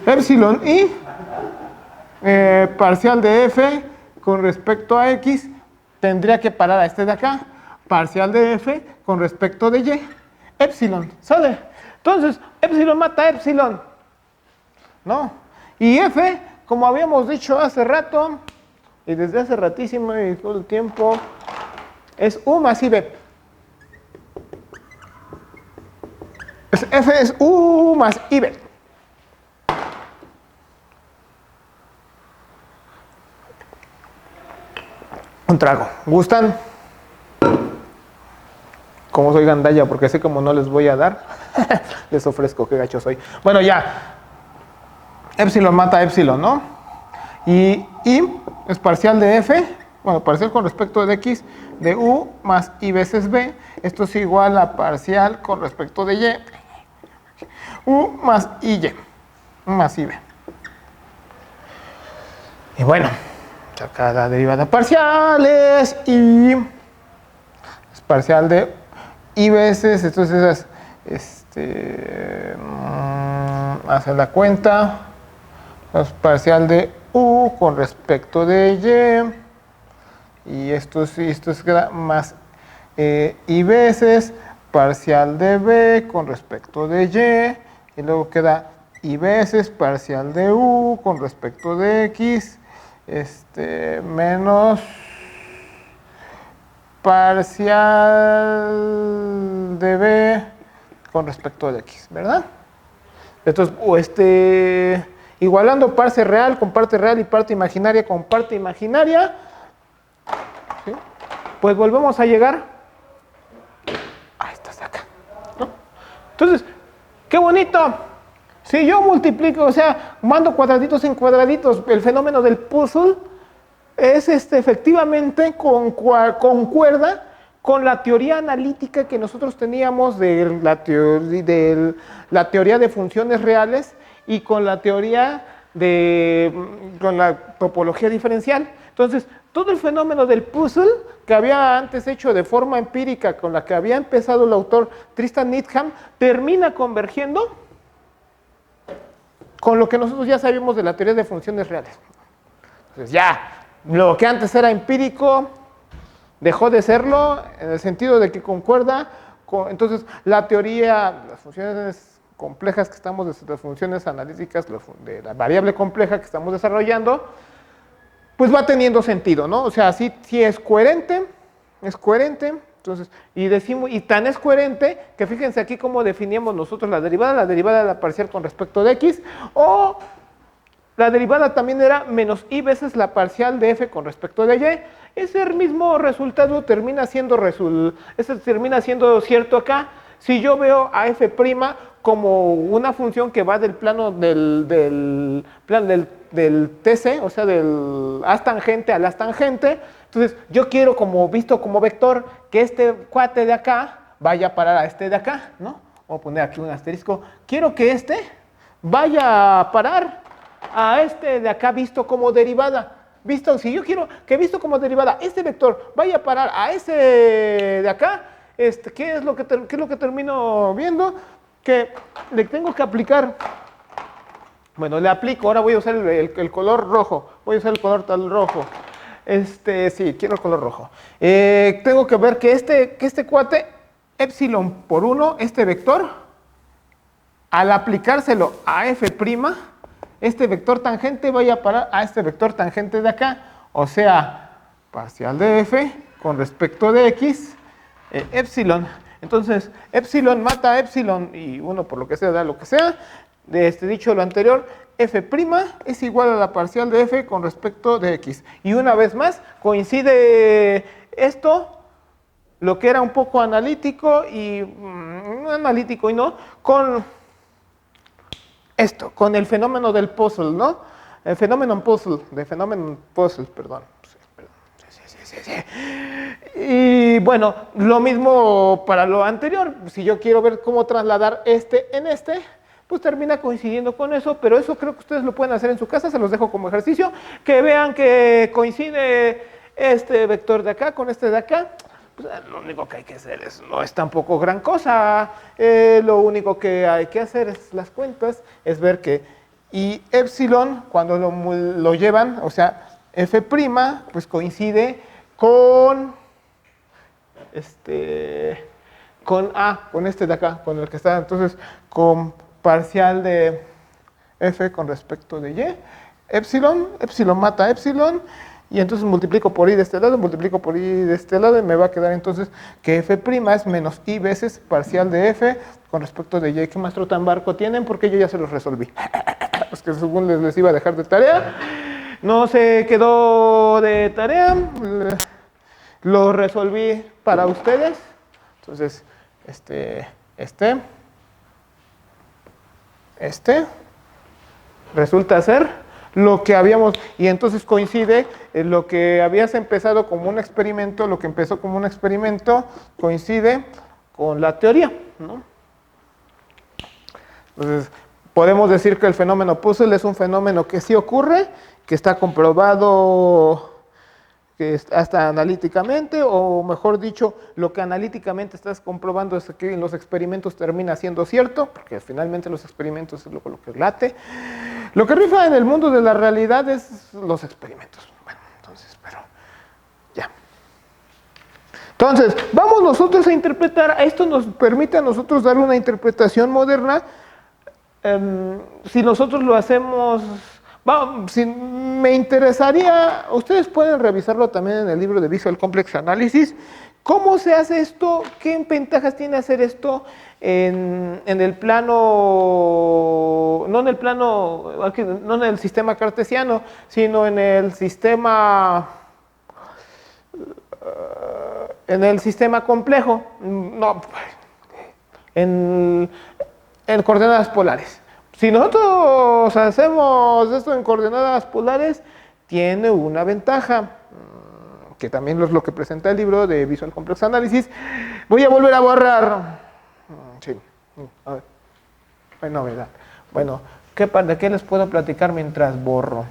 epsilon y parcial de f con respecto a x tendría que parar a de acá, parcial de f con respecto de y, epsilon, ¿sale? Entonces, epsilon mata a epsilon, ¿no? Y f, como habíamos dicho hace rato, y desde hace ratísimo y todo el tiempo, es u más ib. F es u más ib. Un trago. ¿Gustan? Como soy gandalla, porque sé como no les voy a dar, les ofrezco, qué gacho soy. Bueno, ya. Epsilon mata a epsilon, ¿no? Y es parcial de f, bueno, parcial con respecto de x, de u más i veces b. Esto es igual a parcial con respecto de y, u más iy, más ib. Y bueno, sacar la derivada parciales y es parcial de i veces, entonces hacer la cuenta, es parcial de u con respecto de y esto queda más i veces parcial de b con respecto de y luego queda i veces parcial de u con respecto de x menos parcial de b con respecto de x, ¿verdad? Entonces, igualando parte real con parte real y parte imaginaria con parte imaginaria, ¿sí? pues volvemos a llegar a estas de acá, ¿no? Entonces, qué bonito. Si yo multiplico, o sea, mando cuadraditos en cuadraditos, el fenómeno del puzzle es efectivamente concuerda con la teoría analítica que nosotros teníamos de la teoría de funciones reales y con la teoría con la topología diferencial. Entonces, todo el fenómeno del puzzle que había antes hecho de forma empírica, con la que había empezado el autor Tristan Needham, termina convergiendo con lo que nosotros ya sabíamos de la teoría de funciones reales. Entonces, ya, lo que antes era empírico dejó de serlo en el sentido de que concuerda con, entonces, la teoría, las funciones complejas que estamos, las funciones analíticas, de la variable compleja que estamos desarrollando, pues va teniendo sentido, ¿no? O sea, sí es coherente, entonces, y tan es coherente que fíjense aquí cómo definíamos nosotros la derivada de la parcial con respecto de x, o la derivada también era menos i veces la parcial de f con respecto de y. Ese mismo resultado termina siendo cierto acá, si yo veo a f' como una función que va del plano del TC, o sea, del as tangente al as tangente. Entonces, yo quiero, visto como vector, que este cuate de acá vaya a parar a este de acá, ¿no? Voy a poner aquí un asterisco. Quiero que este vaya a parar a este de acá visto como derivada. Si yo quiero que visto como derivada este vector vaya a parar a ese de acá, ¿qué es lo que termino viendo? Que le tengo que aplicar, bueno, le aplico, ahora voy a usar el color rojo, voy a usar el color tal rojo, sí, quiero el color rojo. Tengo que ver que este cuate, epsilon por 1, este vector, al aplicárselo a f', este vector tangente vaya a parar a este vector tangente de acá, o sea, parcial de f con respecto de x, epsilon. Entonces, epsilon mata a epsilon y 1 por lo que sea da lo que sea. Dicho lo anterior, f' es igual a la parcial de f con respecto de x. Y una vez más, coincide esto, lo que era un poco analítico y con esto, con el fenómeno del puzzle, ¿no? El fenómeno puzzle, perdón. Sí. Y bueno, lo mismo para lo anterior. Si yo quiero ver cómo trasladar en pues termina coincidiendo con eso, pero eso creo que ustedes lo pueden hacer en su casa, se los dejo como ejercicio, que vean que coincide este vector de acá con este de acá. Pues lo único que hay que hacer no es tampoco gran cosa, lo único que hay que hacer es las cuentas, es ver que y epsilon cuando lo llevan, o sea, f', pues coincide con con este de acá, con el que está, entonces, con parcial de f con respecto de y, epsilon mata a epsilon, y entonces multiplico por i de este lado, multiplico por i de este lado, y me va a quedar entonces que f' es menos i veces parcial de f con respecto de y. ¿Qué maestro tan barco tienen? Porque yo ya se los resolví. Es que según les iba a dejar de tarea, no se quedó de tarea, lo resolví para ustedes. Entonces, resulta ser lo que habíamos, y entonces coincide lo que habías empezado como un experimento, lo que empezó como un experimento, coincide con la teoría, ¿no? Entonces, podemos decir que el fenómeno puzzle es un fenómeno que sí ocurre, que está comprobado hasta analíticamente, o mejor dicho, lo que analíticamente estás comprobando es que en los experimentos termina siendo cierto, porque finalmente los experimentos es lo que late. Lo que rifa en el mundo de la realidad es los experimentos. Bueno, entonces, pero ya. Entonces, vamos nosotros a interpretar, esto nos permite a nosotros dar una interpretación moderna. Si nosotros lo hacemos, si me interesaría, ustedes pueden revisarlo también en el libro de Visual Complex Analysis. ¿Cómo se hace esto? ¿Qué ventajas tiene hacer esto en el plano, no en el sistema cartesiano, sino en el sistema en el sistema complejo, no, en coordenadas polares. Si nosotros hacemos esto en coordenadas polares, tiene una ventaja, que también es lo que presenta el libro de Visual Complex Analysis. Voy a volver a borrar. Sí, a ver, no hay novedad. Bueno, ¿de qué les puedo platicar mientras borro?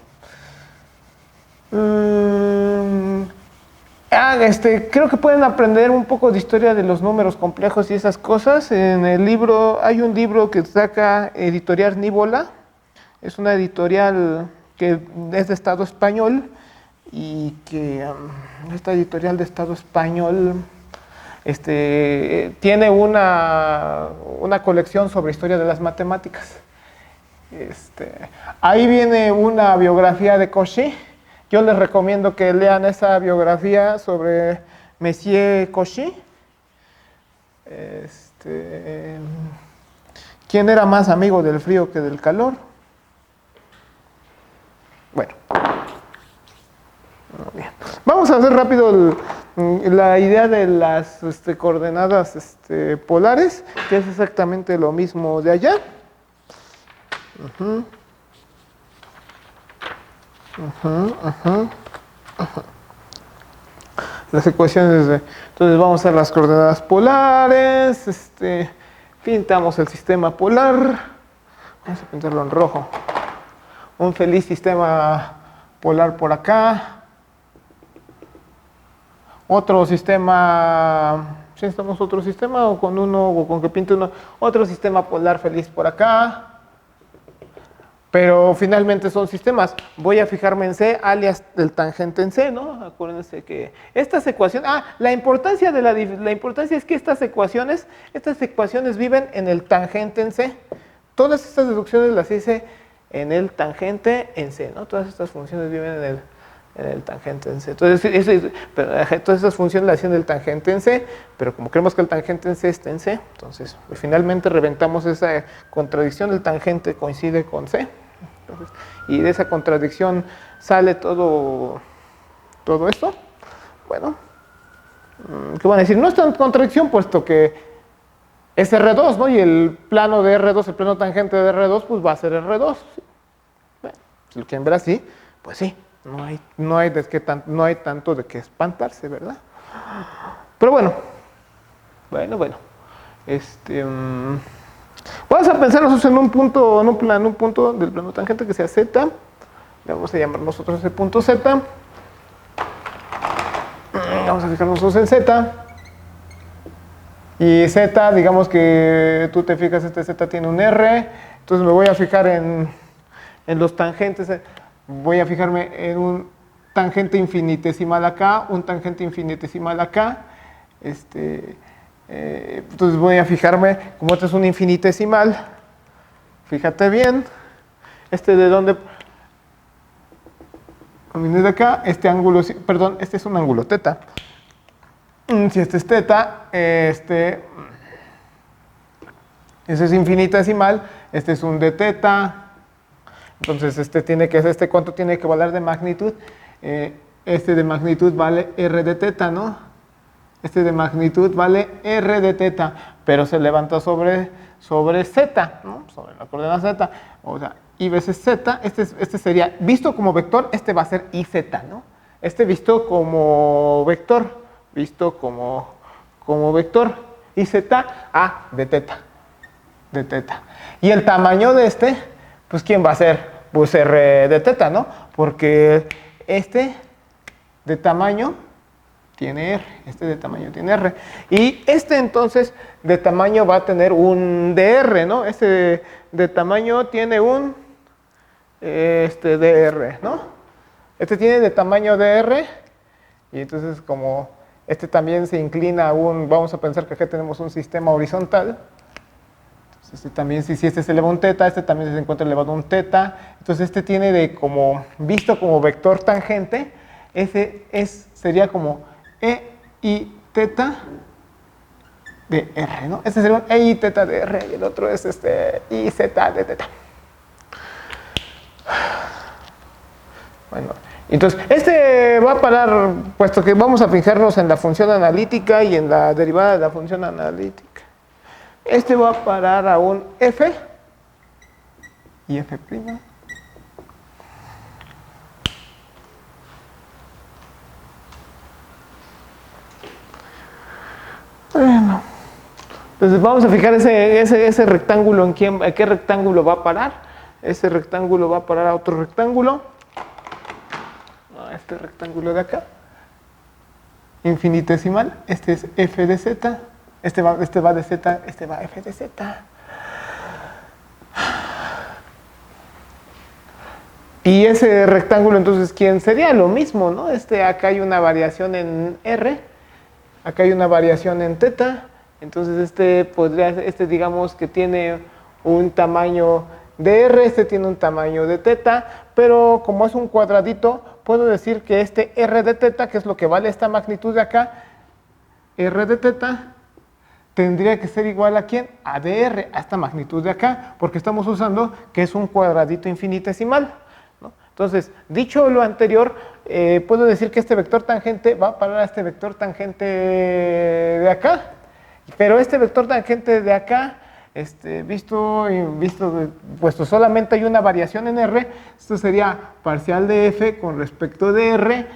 Creo que pueden aprender un poco de historia de los números complejos y esas cosas. En el libro, hay un libro que saca Editorial Nivola. Es una editorial que es de Estado español y que esta editorial de Estado español tiene una colección sobre historia de las matemáticas. Ahí viene una biografía de Cauchy. Yo les recomiendo que lean esa biografía sobre Monsieur Cauchy. ¿Quién era más amigo del frío que del calor? Bueno. Bien. Vamos a hacer rápido la idea de las coordenadas polares, que es exactamente lo mismo de allá. Las ecuaciones de... Entonces vamos a hacer las coordenadas polares, pintamos el sistema polar, vamos a pintarlo en rojo, un feliz sistema polar por acá, otro sistema, ¿sí necesitamos otro sistema o con uno o con que pinte uno? Otro sistema polar feliz por acá. Pero finalmente son sistemas. Voy a fijarme en C, alias del tangente en C, ¿no? Acuérdense que estas ecuaciones... la importancia es que estas ecuaciones viven en el tangente en C. Todas estas deducciones las hice en el tangente en C, ¿no? Todas estas funciones viven en el tangente en C. Entonces, todas esas funciones las hice en el tangente en C, pero como creemos que el tangente en C está en C, entonces finalmente reventamos esa contradicción, el tangente coincide con C. Entonces, y de esa contradicción sale todo esto. Bueno, ¿qué van a decir? No es tan contradicción, puesto que es R2, ¿no? Y el plano de R2, el plano tangente de R2, pues va a ser R2. Bueno, si lo quieren ver así, pues sí, no hay tanto de qué espantarse, ¿verdad? Pero bueno. Vamos a pensar nosotros en un punto del plano tangente que sea Z. Le vamos a llamar nosotros ese punto Z. Vamos a fijarnos nosotros en Z. Y Z, digamos que tú te fijas, este Z tiene un R. Entonces me voy a fijar en los tangentes. Voy a fijarme en un tangente infinitesimal acá, un tangente infinitesimal acá. Entonces voy a fijarme, como este es un infinitesimal, fíjate bien, de dónde viene de acá, este es un ángulo teta. Si este es teta, ese es infinitesimal, este es un de teta, entonces ¿cuánto tiene que valer de magnitud? Este de magnitud vale R de teta, ¿no? Este de magnitud vale R de teta, pero se levanta sobre Z, ¿no? Sobre la coordenada Z. O sea, I veces Z, este sería, visto como vector, este va a ser IZ, ¿no? Visto como vector, IZ, de teta. Y el tamaño de pues ¿quién va a ser? Pues R de teta, ¿no? Porque de tamaño tiene R, de tamaño tiene R. Y entonces de tamaño va a tener un dr, ¿no? De tamaño tiene un dr, ¿no? Tiene de tamaño dr, y entonces como también se inclina vamos a pensar que acá tenemos un sistema horizontal. Entonces también, si se eleva un teta, también se encuentra elevado un teta. Entonces tiene visto como vector tangente, sería como E y teta de R, ¿no? Sería un E y teta de R y el otro es I z de teta. Bueno, entonces, este va a parar, puesto que vamos a fijarnos en la función analítica y en la derivada de la función analítica. Este va a parar a un f y f'. Bueno, entonces vamos a fijar ese rectángulo a qué rectángulo va a parar. Ese rectángulo va a parar a otro rectángulo. A este rectángulo de acá. Infinitesimal. Este es f de z. Este va de z, este va f de z. Y ese rectángulo, entonces, ¿quién sería? Lo mismo, ¿no? Acá hay una variación en r. Acá hay una variación en teta, entonces digamos que tiene un tamaño de r, tiene un tamaño de teta, pero como es un cuadradito, puedo decir que este r de teta, que es lo que vale esta magnitud de acá, r de teta, tendría que ser igual a ¿quién? A dr, a esta magnitud de acá, porque estamos usando que es un cuadradito infinitesimal. Entonces, dicho lo anterior, puedo decir que este vector tangente va a parar a este vector tangente de acá, pero este vector tangente de acá, puesto solamente hay una variación en r, esto sería parcial de f con respecto de r,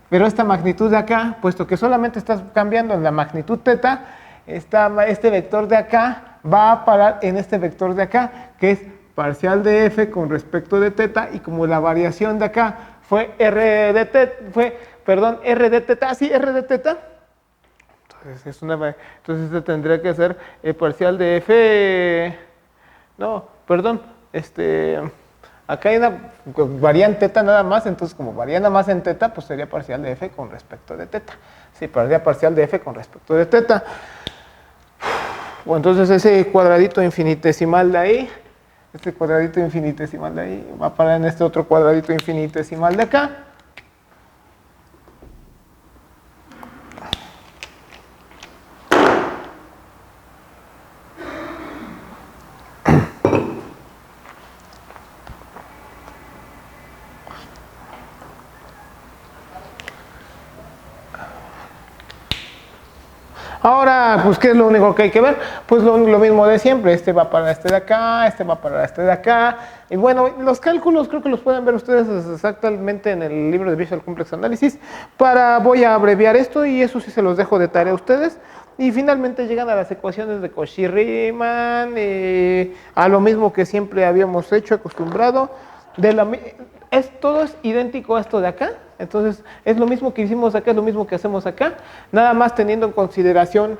pero esta magnitud de acá, puesto que solamente está cambiando en la magnitud teta, este vector de acá va a parar en este vector de acá, que es parcial de f con respecto de teta, y como la variación de acá fue r de teta, sí, r de teta, entonces este tendría que ser parcial de f, no, perdón, acá hay una variante teta nada más, entonces como varía nada más en teta, pues sería parcial de f con respecto de teta, sí, sería parcial de f con respecto de teta. Bueno, entonces ese cuadradito infinitesimal de ahí, va a parar en este otro cuadradito infinitesimal de acá. Ahora, pues, ¿qué es lo único que hay que ver? Pues lo mismo de siempre, este va para este de acá, este va para este de acá, y bueno, los cálculos creo que los pueden ver ustedes exactamente en el libro de Visual Complex Analysis. Voy a abreviar esto y eso sí se los dejo de tarea a ustedes. Y finalmente llegan a las ecuaciones de Cauchy-Riemann, a lo mismo que siempre habíamos hecho, acostumbrado. Todo es idéntico a esto de acá, entonces es lo mismo que hicimos acá, es lo mismo que hacemos acá, nada más teniendo en consideración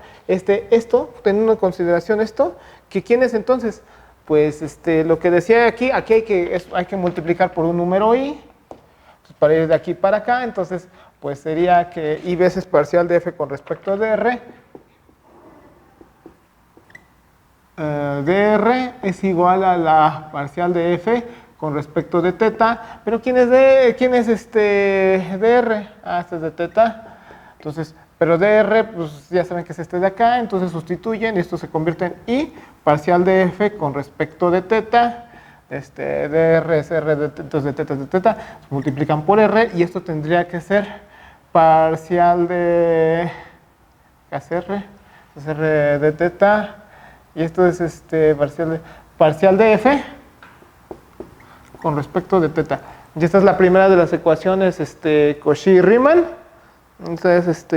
teniendo en consideración esto, que ¿quién es entonces? Pues lo que decía aquí hay que multiplicar por un número i, pues para ir de aquí para acá, entonces pues sería que i veces parcial de f con respecto a dr, dr es igual a la parcial de f con respecto de teta, pero ¿quién es dr? Este es de teta, entonces, pero dr, pues ya saben que es este de acá, entonces sustituyen y esto se convierte en i parcial de f con respecto de teta, dr es r de teta, entonces de teta es de teta, se multiplican por r y esto tendría que ser parcial de, ¿qué hace r? Es r de teta y esto es parcial de f con respecto de teta. Y esta es la primera de las ecuaciones Cauchy-Riemann. Entonces,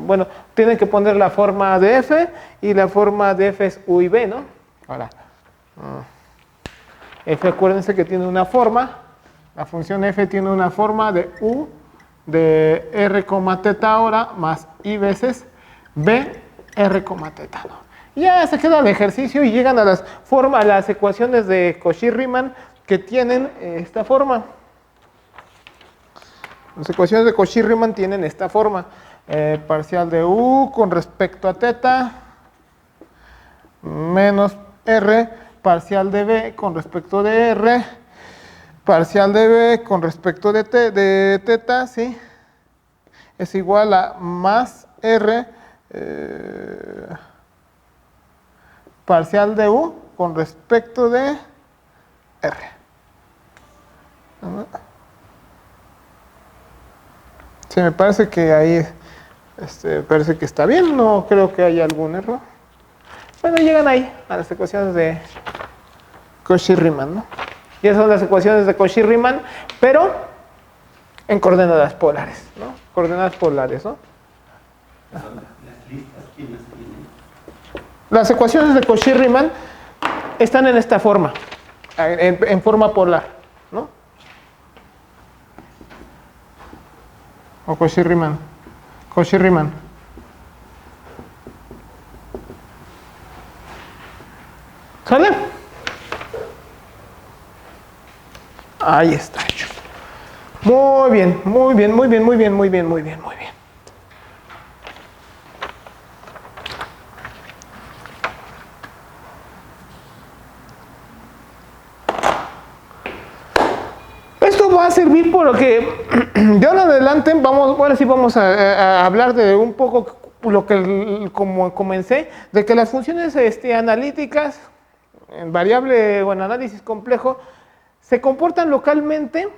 bueno, tienen que poner la forma de f, y la forma de f es u y b, ¿no? Ahora, f, acuérdense que tiene una forma, la función f tiene una forma de u de r, teta ahora, más i veces b r, teta, ¿no? Ya se queda el ejercicio y llegan a las ecuaciones de Cauchy-Riemann que tienen esta forma. Las ecuaciones de Cauchy-Riemann tienen esta forma. Parcial de u con respecto a teta menos r, parcial de b con respecto de r, parcial de b con respecto de teta, ¿sí? Es igual a más r parcial de u con respecto de r. Sí, me parece que ahí parece que está bien, no creo que haya algún error. Bueno, llegan ahí a las ecuaciones de Cauchy-Riemann, ¿no? Y esas son las ecuaciones de Cauchy-Riemann, pero en coordenadas polares, ¿no? Coordenadas polares, ¿no? Las listas, ¿quién las tiene? Las ecuaciones de Cauchy-Riemann están en esta forma, en forma polar, ¿no? O Cauchy-Riemann. Cauchy-Riemann. ¿Sale? Ahí está hecho. Muy bien, muy bien, muy bien, muy bien, muy bien, muy bien, muy bien. Esto va a servir por lo que de ahora en adelante ahora sí vamos a hablar de un poco lo que como comencé, de que las funciones analíticas en variable o en análisis complejo se comportan localmente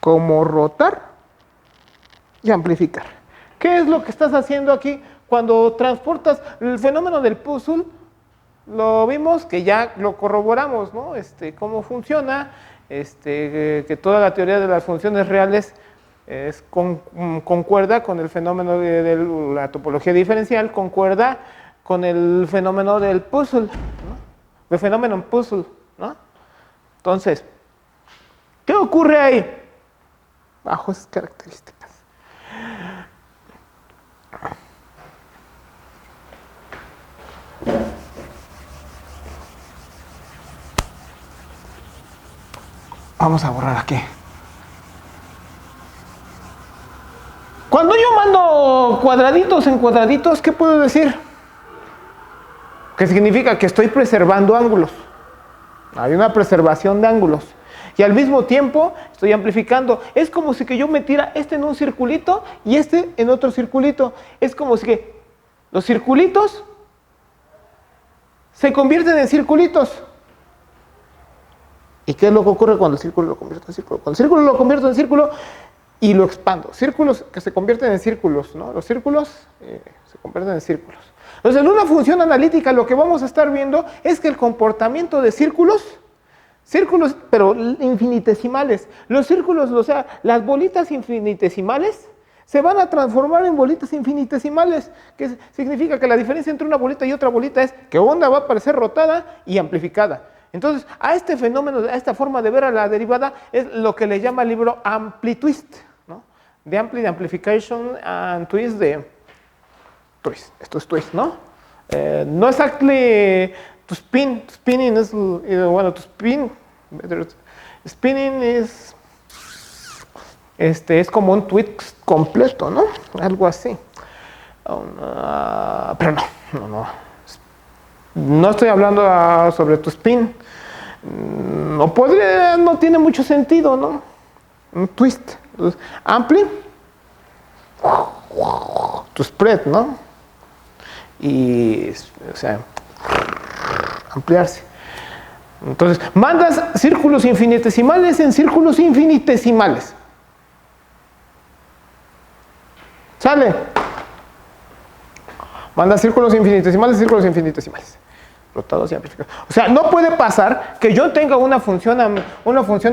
como rotar y amplificar. ¿Qué es lo que estás haciendo aquí cuando transportas el fenómeno del puzzle? Lo vimos que ya lo corroboramos, ¿no? Cómo funciona, que toda la teoría de las funciones reales concuerda con el fenómeno de la topología diferencial, concuerda con el fenómeno del puzzle, ¿no? El fenómeno en puzzle, ¿no? Entonces, ¿qué ocurre ahí? Bajo esas características. Vamos a borrar aquí. Cuando yo mando cuadraditos en cuadraditos, ¿qué puedo decir? Que significa que estoy preservando ángulos. Hay una preservación de ángulos. Y al mismo tiempo estoy amplificando. Es como si que yo metiera en un circulito y en otro circulito. Es como si que los circulitos se convierten en circulitos. ¿Y qué es lo que ocurre cuando el círculo lo convierte en círculo? Cuando el círculo lo convierto en círculo y lo expando. Círculos que se convierten en círculos, ¿no? Los círculos se convierten en círculos. Entonces, en una función analítica lo que vamos a estar viendo es que el comportamiento de círculos, pero infinitesimales, los círculos, o sea, las bolitas infinitesimales se van a transformar en bolitas infinitesimales, que significa que la diferencia entre una bolita y otra bolita es que onda va a aparecer rotada y amplificada. Entonces, a este fenómeno, a esta forma de ver a la derivada, es lo que le llama el libro Ampli-Twist, ¿no? De Amplification and Twist de Twist. Esto es Twist, ¿no? No exactly to spin. Spinning es, bueno, to spin. Spinning es como un twist completo, ¿no? Algo así. Pero no. No estoy hablando sobre tu spin. No tiene mucho sentido, ¿no? Un twist. Ampli. Tu spread, ¿no? Y, o sea, ampliarse. Entonces, mandas círculos infinitesimales en círculos infinitesimales. ¿Sale? Manda círculos infinitesimales, círculos infinitesimales. Rotados y amplificados. O sea, no puede pasar que yo tenga una función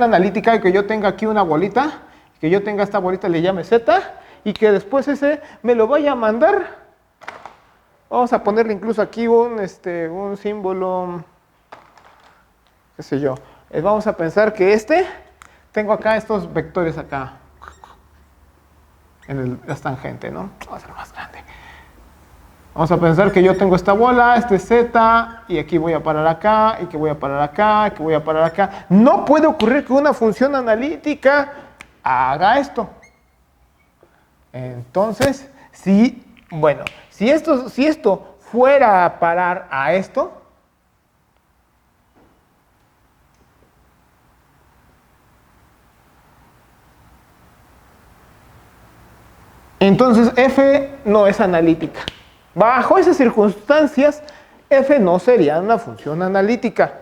analítica y que yo tenga aquí una bolita, que yo tenga esta bolita, le llame Z, y que después ese me lo vaya a mandar. Vamos a ponerle incluso aquí un símbolo, qué sé yo. Vamos a pensar que tengo acá estos vectores acá, en la tangente, ¿no? Vamos a hacerlo más grande. Vamos a pensar que yo tengo esta bola, Z, y aquí voy a parar acá, y que voy a parar acá, y que voy a parar acá. No puede ocurrir que una función analítica haga esto. Entonces, si esto fuera a parar a esto, entonces F no es analítica. Bajo esas circunstancias, F no sería una función analítica.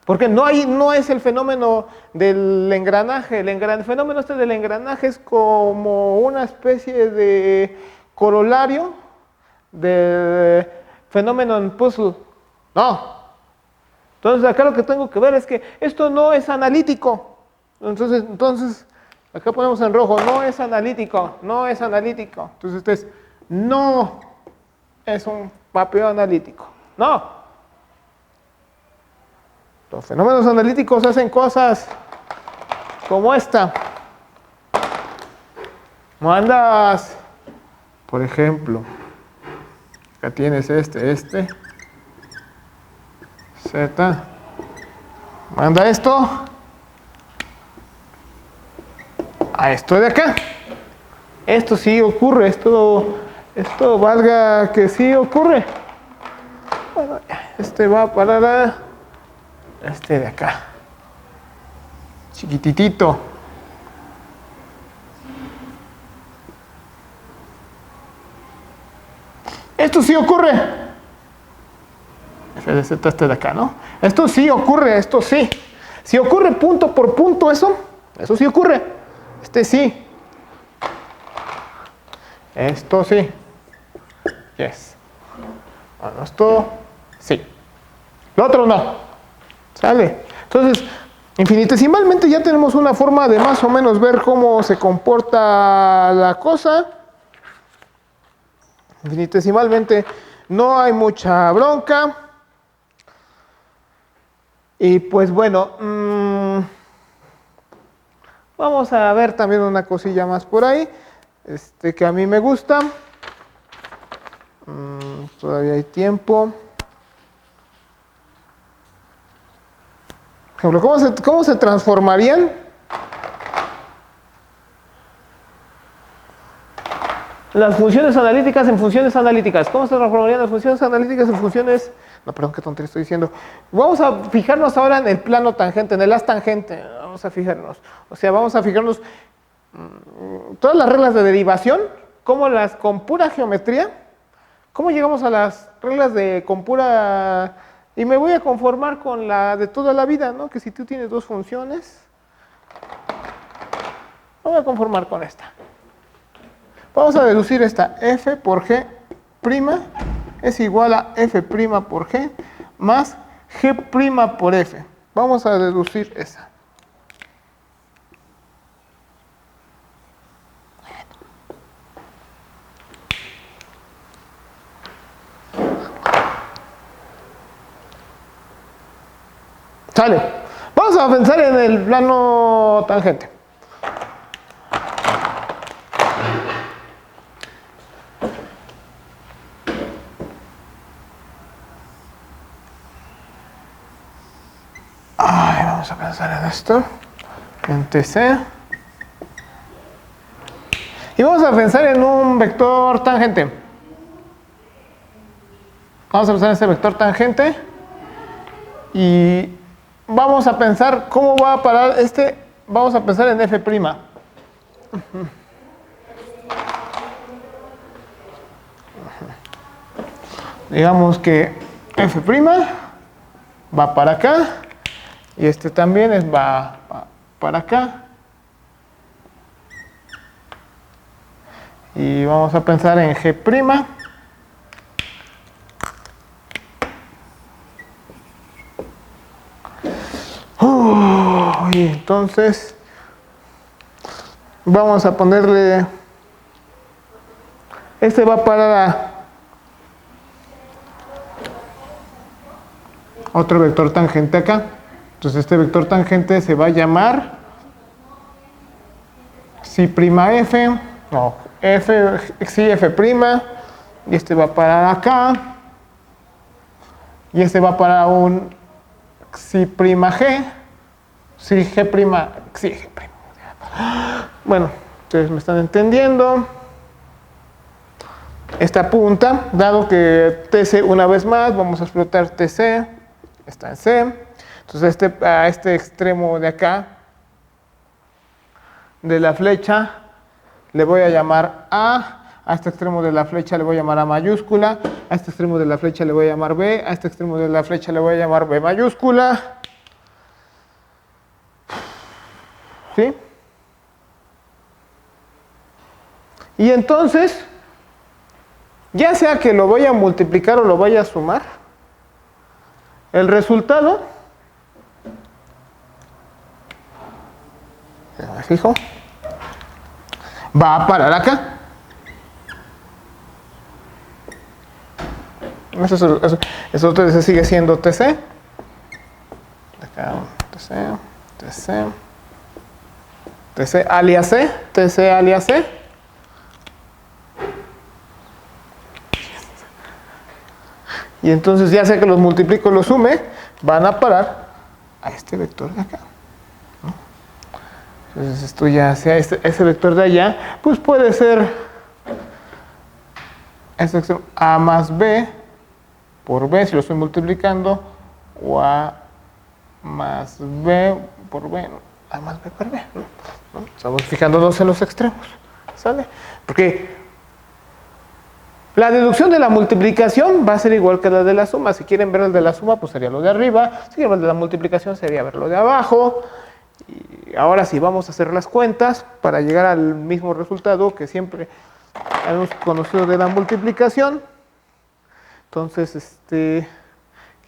Porque no es el fenómeno del engranaje. El fenómeno este del engranaje es como una especie de corolario del fenómeno en puzzle. No. Entonces acá lo que tengo que ver es que esto no es analítico. Entonces acá ponemos en rojo, no es analítico, no es analítico. Entonces este es, no es un mapeo analítico. No. Los fenómenos analíticos hacen cosas como esta. Mandas, por ejemplo, acá tienes este, Z. Manda esto a esto de acá. Esto sí ocurre, esto valga que sí ocurre. Bueno, este va para este de acá, chiquititito. Esto sí ocurre. F de Z este de acá, ¿no? Esto sí ocurre, esto sí. Si ocurre punto por punto eso sí ocurre. Este sí. Esto sí. Yes. Bueno, esto sí. Lo otro no. ¿Sale? Entonces, infinitesimalmente ya tenemos una forma de más o menos ver cómo se comporta la cosa. Infinitesimalmente no hay mucha bronca. Y pues bueno, vamos a ver también una cosilla más por ahí, que a mí me gusta. Todavía hay tiempo. Por ejemplo, ¿cómo se transformarían las funciones analíticas en funciones analíticas? ¿Cómo se transformarían las funciones analíticas en funciones? No, perdón, qué tontería estoy diciendo. Vamos a fijarnos ahora en el plano tangente, en el haz tangente. Vamos a fijarnos. O sea, vamos a fijarnos todas las reglas de derivación, con pura geometría, cómo llegamos a las reglas con pura... Y me voy a conformar con la de toda la vida, ¿no? Que si tú tienes dos funciones, me voy a conformar con esta. Vamos a deducir esta. F por G' es igual a F' por G más G' por F. Vamos a deducir esa. Sale. Vamos a pensar en el plano tangente. Vamos a pensar en esto. En TC. Y vamos a pensar en un vector tangente. Vamos a pensar en ese vector tangente. Y vamos a pensar cómo va a parar vamos a pensar en F'. Digamos que F' va para acá y también va para acá. Y vamos a pensar en G'. Y entonces vamos a ponerle, va a parar a otro vector tangente acá. Entonces este vector tangente se va a llamar C'F, no, C'F', y va a parar acá, y va a parar un C'G, C'G'. Bueno, ustedes me están entendiendo. Esta punta, dado que TC una vez más, vamos a explotar TC, está en C. Entonces a este extremo de acá, de la flecha, le voy a llamar A este extremo de la flecha le voy a llamar A mayúscula, a este extremo de la flecha le voy a llamar B, a este extremo de la flecha le voy a llamar B mayúscula. ¿Sí? Y entonces, ya sea que lo vaya a multiplicar o lo vaya a sumar, el resultado, me fijo, va a parar acá. Eso TC sigue siendo TC. Acá, TC alias C, TC alias C. Y entonces ya sea que los multiplico o los sume, van a parar a este vector de acá, ¿no? Entonces esto ya sea ese vector de allá, pues puede ser A más B por B, si lo estoy multiplicando, o A más B por B, A más B por B, ¿no? Estamos fijándonos en los extremos, ¿sale? Porque la deducción de la multiplicación va a ser igual que la de la suma. Si quieren ver el de la suma, pues sería lo de arriba. Si quieren ver el de la multiplicación, sería ver lo de abajo. Y ahora sí, vamos a hacer las cuentas para llegar al mismo resultado que siempre hemos conocido de la multiplicación. Entonces,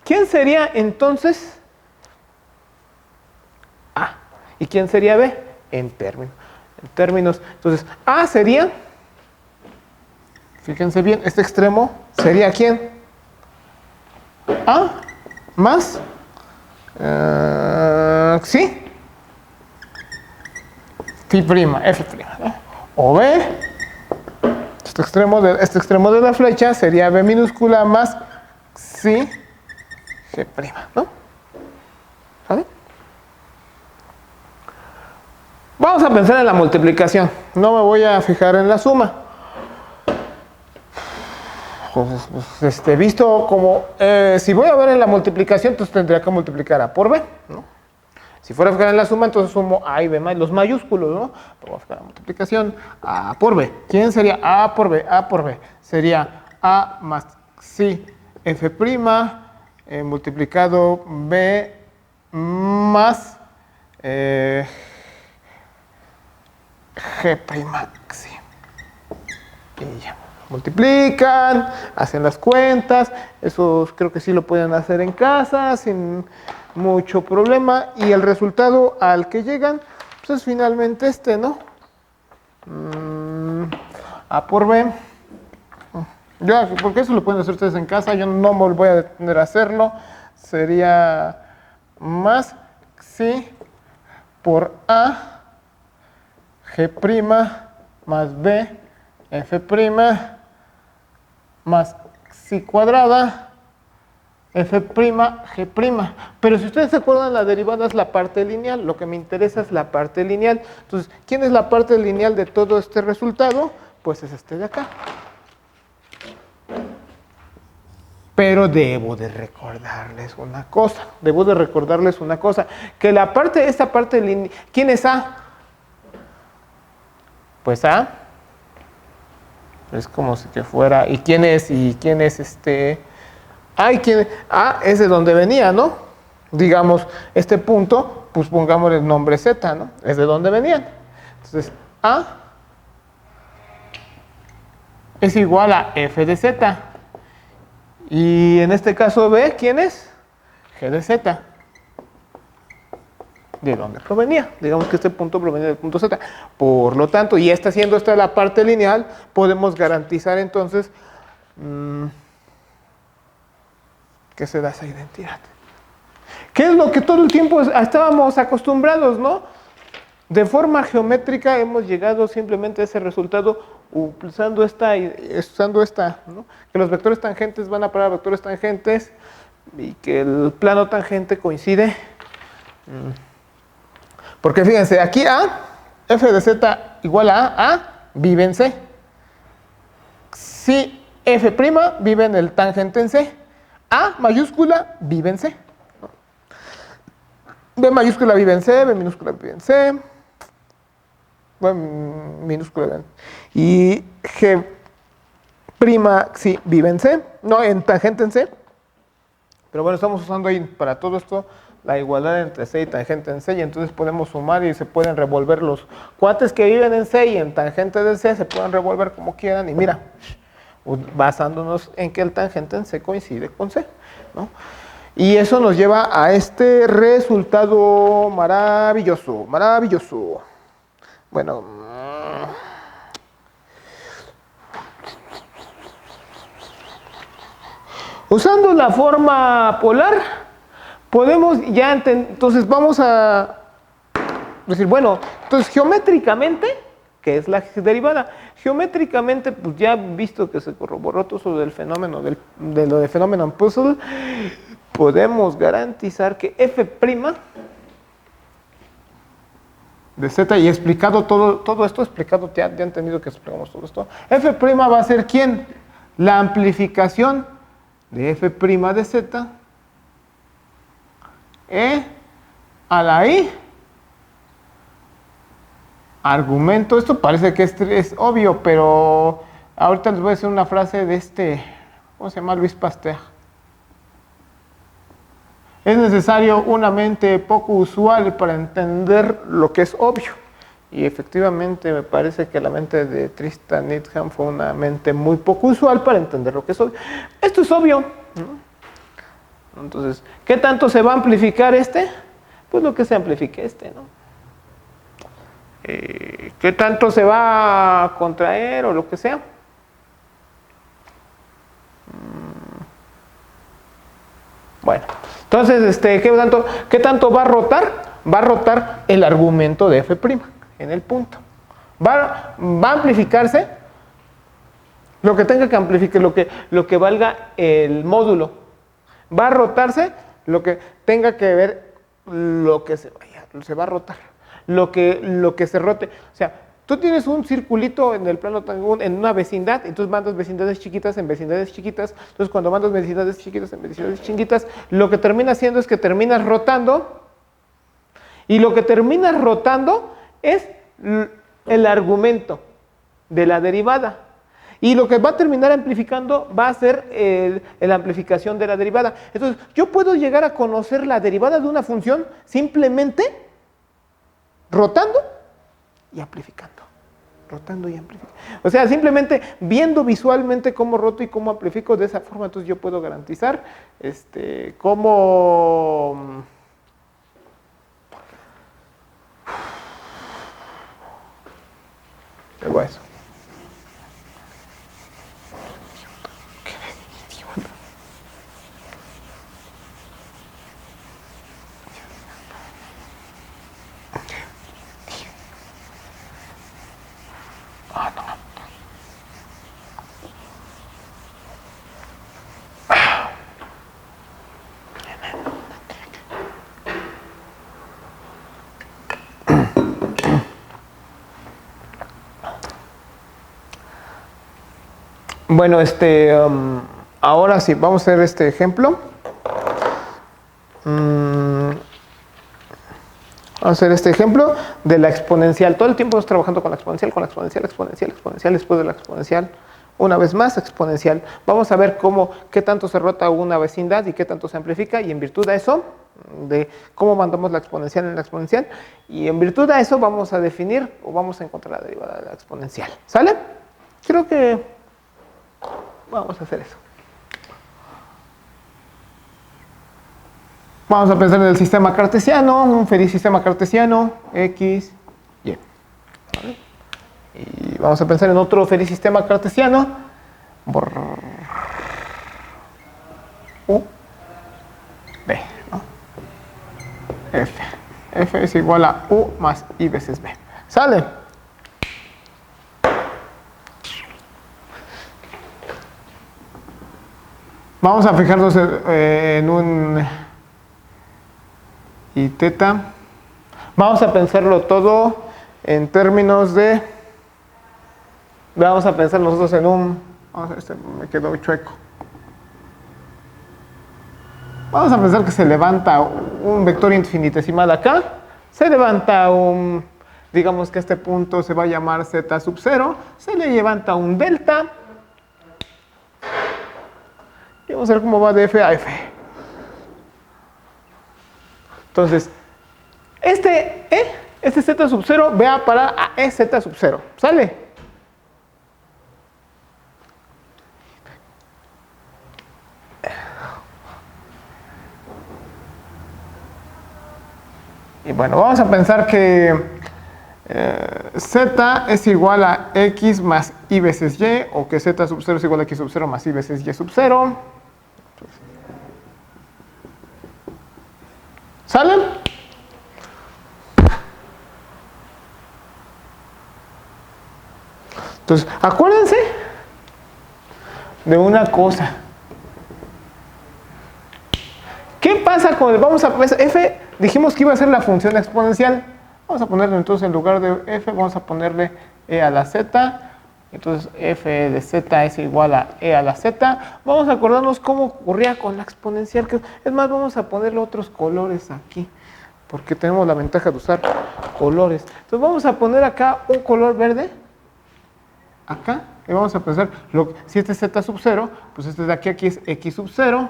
¿quién sería entonces A? ¿Y quién sería B? En términos. Entonces, A sería, fíjense bien, este extremo sería ¿quién? A más, sí, F', ¿no? O B, este extremo de la flecha sería B minúscula más sí, G', ¿no? ¿Vale? Vamos a pensar en la multiplicación. No me voy a fijar en la suma. Visto como, si voy a ver en la multiplicación, entonces tendría que multiplicar A por B, ¿no? Si fuera a fijar en la suma, entonces sumo A y B más los mayúsculos, ¿no? Pero voy a fijar en la multiplicación, A por B. ¿Quién sería A por B? A por B sería A más sí F', multiplicado B más G', sí. Y ya. Multiplican, hacen las cuentas, eso creo que sí lo pueden hacer en casa sin mucho problema, y el resultado al que llegan pues es finalmente ¿no? A por B, porque eso lo pueden hacer ustedes en casa, yo no me voy a detener a hacerlo, sería más sí por A, G' más B, F' más psi cuadrada, F', G'. Pero si ustedes se acuerdan, la derivada es la parte lineal. Lo que me interesa es la parte lineal. Entonces, ¿quién es la parte lineal de todo este resultado? Pues es este de acá. Pero debo de recordarles una cosa. Que esta parte lineal, ¿quién es A? Pues A es como si que fuera, ¿y quién es A es de donde venía, ¿no? Digamos, este punto, pues pongámosle el nombre Z, ¿no? Es de donde venían. Entonces, A es igual a F de Z. Y en este caso B, ¿quién es? G de Z. ¿De dónde provenía? Digamos que este punto provenía del punto Z. Por lo tanto, y siendo esta la parte lineal, podemos garantizar entonces que se da esa identidad. ¿Qué es lo que todo el tiempo estábamos acostumbrados, no? De forma geométrica hemos llegado simplemente a ese resultado usando esta, ¿no? Que los vectores tangentes van a parar a vectores tangentes y que el plano tangente coincide. Porque fíjense, aquí A, F de Z igual a A, vive en C. Si F' vive en el tangente en C, A mayúscula vive en C. B mayúscula vive en C, B minúscula vive en C, B minúscula vive en C. Y G' sí vive en C, no en tangente en C. Pero bueno, estamos usando ahí para todo esto la igualdad entre C y tangente en C, y entonces podemos sumar y se pueden revolver los cuates que viven en C y en tangente de C, se pueden revolver como quieran, y mira, basándonos en que el tangente en C coincide con C, ¿no? Y eso nos lleva a este resultado maravilloso, maravilloso. Bueno, usando la forma polar, podemos ya entonces vamos a decir, bueno, entonces geométricamente, ¿qué es la derivada? Geométricamente, pues ya visto que se corroboró todo eso del fenómeno, de lo de fenómeno puzzle, podemos garantizar que f' de z, y explicado todo esto, explicado, ya entendido que explicamos todo esto, f' va a ser ¿quién? La amplificación de f' de z a la i argumento. Esto parece que es obvio, pero ahorita les voy a decir una frase de ¿cómo se llama? Luis Pasteur. Es necesario una mente poco usual para entender lo que es obvio. Y efectivamente me parece que la mente de Tristan Needham fue una mente muy poco usual para entender lo que es obvio. Esto es obvio, ¿no? Entonces, ¿qué tanto se va a amplificar este? Pues lo que se amplifique ¿no? ¿Qué tanto se va a contraer o lo que sea? Bueno, entonces, ¿qué tanto va a rotar? Va a rotar el argumento de f' en el punto. Va a amplificarse lo que tenga que amplificar, lo que valga el módulo. Va a rotarse lo que tenga que ver lo que se va a rotar. Lo que se rote. O sea, tú tienes un circulito en el plano, en una vecindad, entonces mandas vecindades chiquitas en vecindades chiquitas. Entonces, cuando mandas vecindades chiquitas en vecindades chiquitas, lo que termina haciendo es que terminas rotando. Y lo que terminas rotando es el argumento de la derivada. Y lo que va a terminar amplificando va a ser la amplificación de la derivada. Entonces, yo puedo llegar a conocer la derivada de una función simplemente rotando y amplificando. Rotando y amplificando. O sea, simplemente viendo visualmente cómo roto y cómo amplifico de esa forma, entonces yo puedo garantizar cómo... Luego eso. Bueno, ahora sí, vamos a hacer este ejemplo. Vamos a hacer este ejemplo de la exponencial. Todo el tiempo estamos trabajando con la exponencial, exponencial, después de la exponencial, una vez más exponencial. Vamos a ver qué tanto se rota una vecindad y qué tanto se amplifica, y en virtud de eso, de cómo mandamos la exponencial en la exponencial, y en virtud de eso vamos a definir o vamos a encontrar la derivada de la exponencial. ¿Sale? Creo que vamos a hacer eso. Vamos a pensar en el sistema cartesiano, un feliz sistema cartesiano, X, Y. ¿Vale? Y vamos a pensar en otro feliz sistema cartesiano, U, B, ¿no? F. F es igual a U más I veces B. ¿Sale? Vamos a fijarnos en un y teta. Vamos a pensarlo todo en términos de... Vamos a pensar nosotros en un... me quedó chueco. Vamos a pensar que se levanta un vector infinitesimal acá. Se levanta digamos que este punto se va a llamar z sub 0. Se le levanta un delta. Y vamos a ver cómo va de f a f. Entonces, este z sub 0 va a parar a EZ sub 0. ¿Sale? Y bueno, vamos a pensar que z es igual a x más y veces y, o que z sub 0 es igual a x sub 0 más y veces y sub 0. ¿Sale? Entonces, acuérdense de una cosa. ¿Qué pasa con el, vamos a f, dijimos que iba a ser la función exponencial. Vamos a ponerle entonces en lugar de f, vamos a ponerle e a la z. Entonces f de z es igual a e a la z. Vamos a acordarnos cómo ocurría con la exponencial. Es más, vamos a ponerle otros colores aquí, porque tenemos la ventaja de usar colores. Entonces vamos a poner acá un color verde. Acá, y vamos a pensar, si este es z sub 0, pues este de aquí es x sub 0.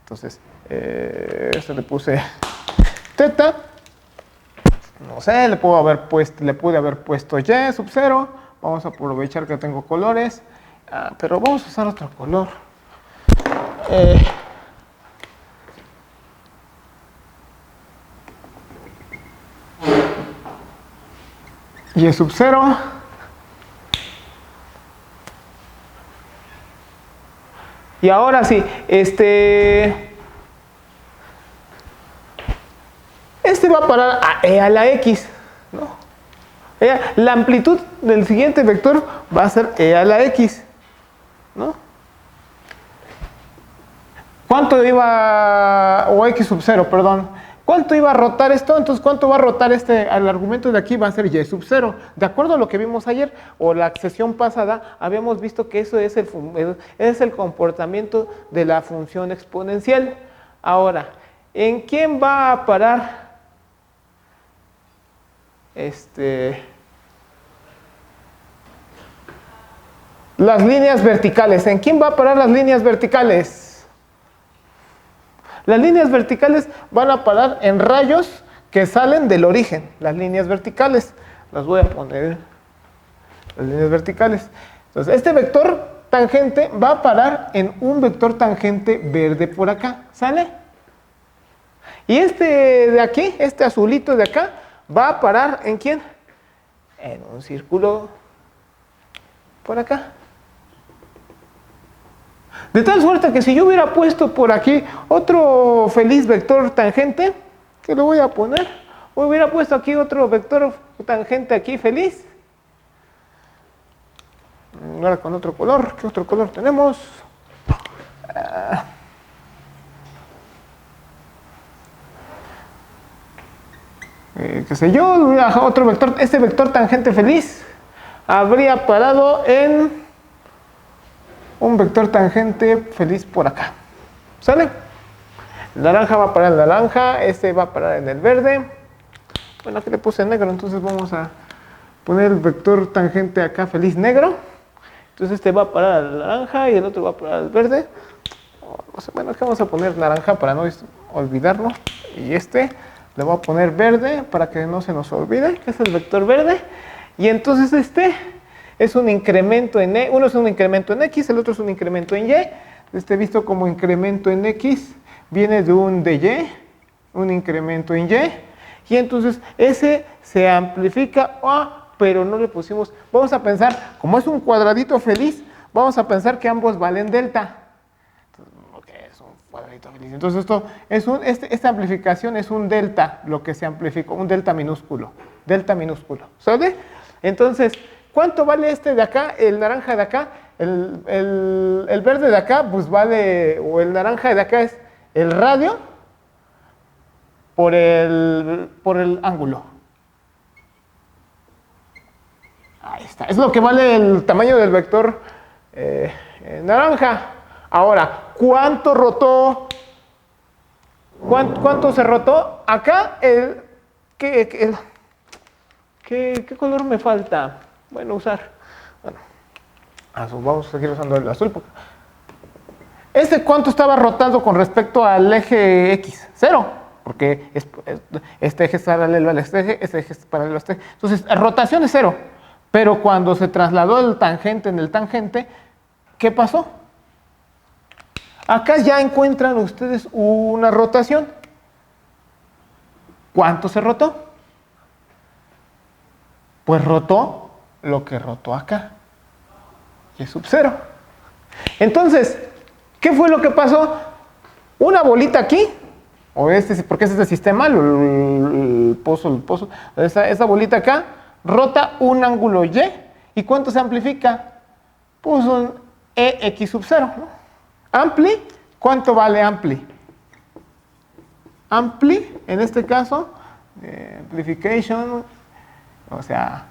Entonces, esto le puse teta. No sé, le pude haber puesto y sub 0. Vamos a aprovechar que tengo colores, pero vamos a usar otro color. Y sub 0. Y ahora sí, este va a parar a e a la x, ¿no? La amplitud del siguiente vector va a ser e a la x, ¿no? ¿Cuánto iba, o x sub 0, perdón? ¿Cuánto iba a rotar esto? Entonces, ¿cuánto va a rotar al argumento de aquí? Va a ser y sub 0. De acuerdo a lo que vimos ayer, o la sesión pasada, habíamos visto que eso es el comportamiento de la función exponencial. Ahora, ¿en quién va a parar las líneas verticales? ¿En quién va a parar las líneas verticales? Las líneas verticales van a parar en rayos que salen del origen. Las líneas verticales. Las voy a poner. Las líneas verticales. Entonces, este vector tangente va a parar en un vector tangente verde por acá. ¿Sale? Y este de aquí, este azulito de acá, va a parar ¿en quién? En un círculo por acá. De tal suerte que si yo hubiera puesto por aquí otro feliz vector tangente, que lo voy a poner, o hubiera puesto aquí otro vector tangente aquí feliz, ahora con otro color. ¿Qué otro color tenemos? Qué sé yo, otro vector, este vector tangente feliz habría parado en un vector tangente feliz por acá. ¿Sale? El naranja va a parar en el naranja, este va a parar en el verde. Bueno, aquí le puse negro, entonces vamos a poner el vector tangente acá feliz negro. Entonces este va a parar al naranja y el otro va a parar al verde. Bueno, aquí vamos a poner naranja para no olvidarlo. Y este le voy a poner verde para que no se nos olvide, que es el vector verde. Y entonces este es un incremento en E, uno es un incremento en X, el otro es un incremento en Y. Este visto como incremento en X viene de un de Y, un incremento en Y. Y entonces ese se amplifica, pero no le pusimos, vamos a pensar, como es un cuadradito feliz, vamos a pensar que ambos valen delta. Es un cuadradito feliz. Entonces esto es esta amplificación es un delta, lo que se amplificó, un delta minúsculo, ¿sale? Entonces, ¿cuánto vale este de acá, el naranja de acá? El verde de acá, pues vale, o el naranja de acá es el radio por el ángulo. Ahí está, es lo que vale el tamaño del vector naranja. Ahora, ¿cuánto rotó? ¿Cuánto se rotó? Acá, ¿qué color me falta? Bueno, vamos a seguir usando el azul. ¿Cuánto estaba rotando con respecto al eje X? 0. porque este eje es paralelo al este eje es paralelo a este eje. Entonces, rotación es 0, pero cuando se trasladó el tangente en el tangente, ¿qué pasó? Acá ya encuentran ustedes una rotación. ¿Cuánto se rotó? Pues rotó lo que rotó acá, y es sub 0. Entonces, ¿qué fue lo que pasó? Una bolita aquí, porque es este sistema, el pozo, esa bolita acá, rota un ángulo Y, ¿y cuánto se amplifica? Pues un EX sub 0, ¿no? Ampli, ¿cuánto vale ampli? Ampli, en este caso, amplification, o sea,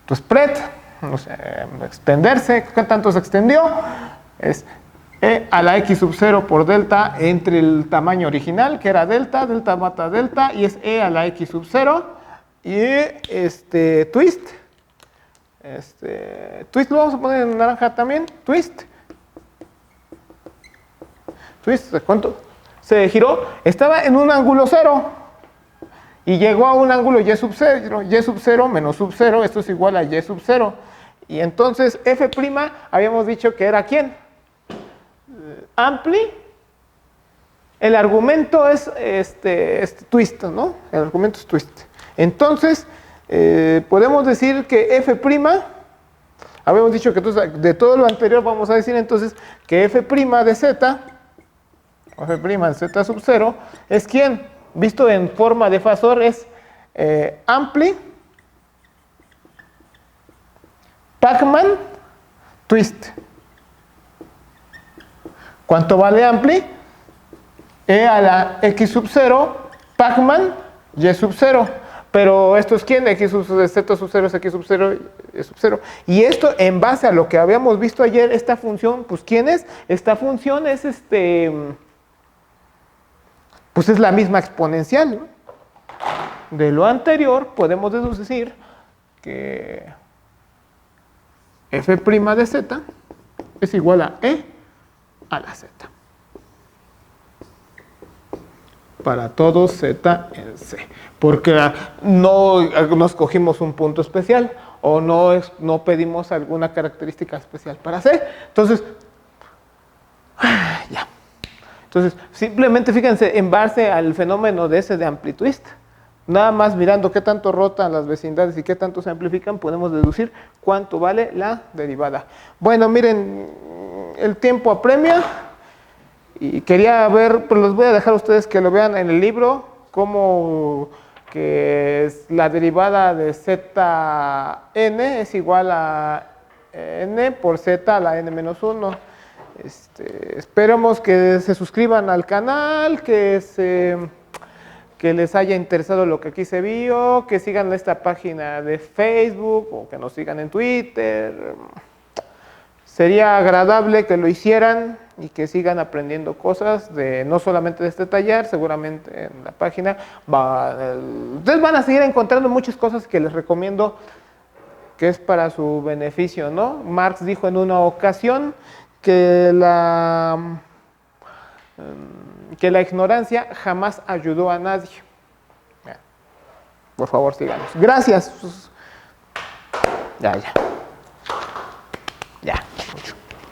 tu spread, o sea, extenderse, ¿qué tanto se extendió? Es E a la X sub 0 por delta entre el tamaño original, que era delta, delta mata delta, y es E a la X sub 0, y twist, twist lo vamos a poner en naranja también, twist, ¿cuánto? Se giró, estaba en un ángulo 0, y llegó a un ángulo Y sub 0, Y sub 0 menos sub 0, esto es igual a Y sub 0, y entonces F' habíamos dicho que era ¿quién? Ampli. El argumento es twist, ¿no? El argumento es twist. Entonces, podemos decir que F', habíamos dicho que de todo lo anterior vamos a decir entonces que F' de Z, o F' de Z sub 0, es ¿quién? Visto en forma de fasor es ampli, Pacman, twist. ¿Cuánto vale ampli? E a la X sub 0, Pacman, Y sub 0. Pero esto es ¿quién? X sub Z sub 0 es X sub 0, Y sub 0. Y esto en base a lo que habíamos visto ayer, esta función, pues ¿quién es? Esta función es pues es la misma exponencial, ¿no? De lo anterior podemos deducir que F' de Z es igual a E a la Z. Para todo Z en C. Porque no nos cogimos un punto especial o no pedimos alguna característica especial para C. Entonces, ya. Entonces, simplemente fíjense en base al fenómeno de ese de amplitude, nada más mirando qué tanto rotan las vecindades y qué tanto se amplifican, podemos deducir cuánto vale la derivada. Bueno, miren, el tiempo apremia y quería ver, pues los voy a dejar a ustedes que lo vean en el libro, cómo que la derivada de Zn es igual a n por z a la n-1. Esperemos que se suscriban al canal, que les haya interesado lo que aquí se vio, que sigan esta página de Facebook o que nos sigan en Twitter. Sería agradable que lo hicieran y que sigan aprendiendo cosas, no solamente de este taller, seguramente en la página. Ustedes van a seguir encontrando muchas cosas que les recomiendo que es para su beneficio, ¿no? Marx dijo en una ocasión que la ignorancia jamás ayudó a nadie. Por favor, síganos. Gracias. Ya.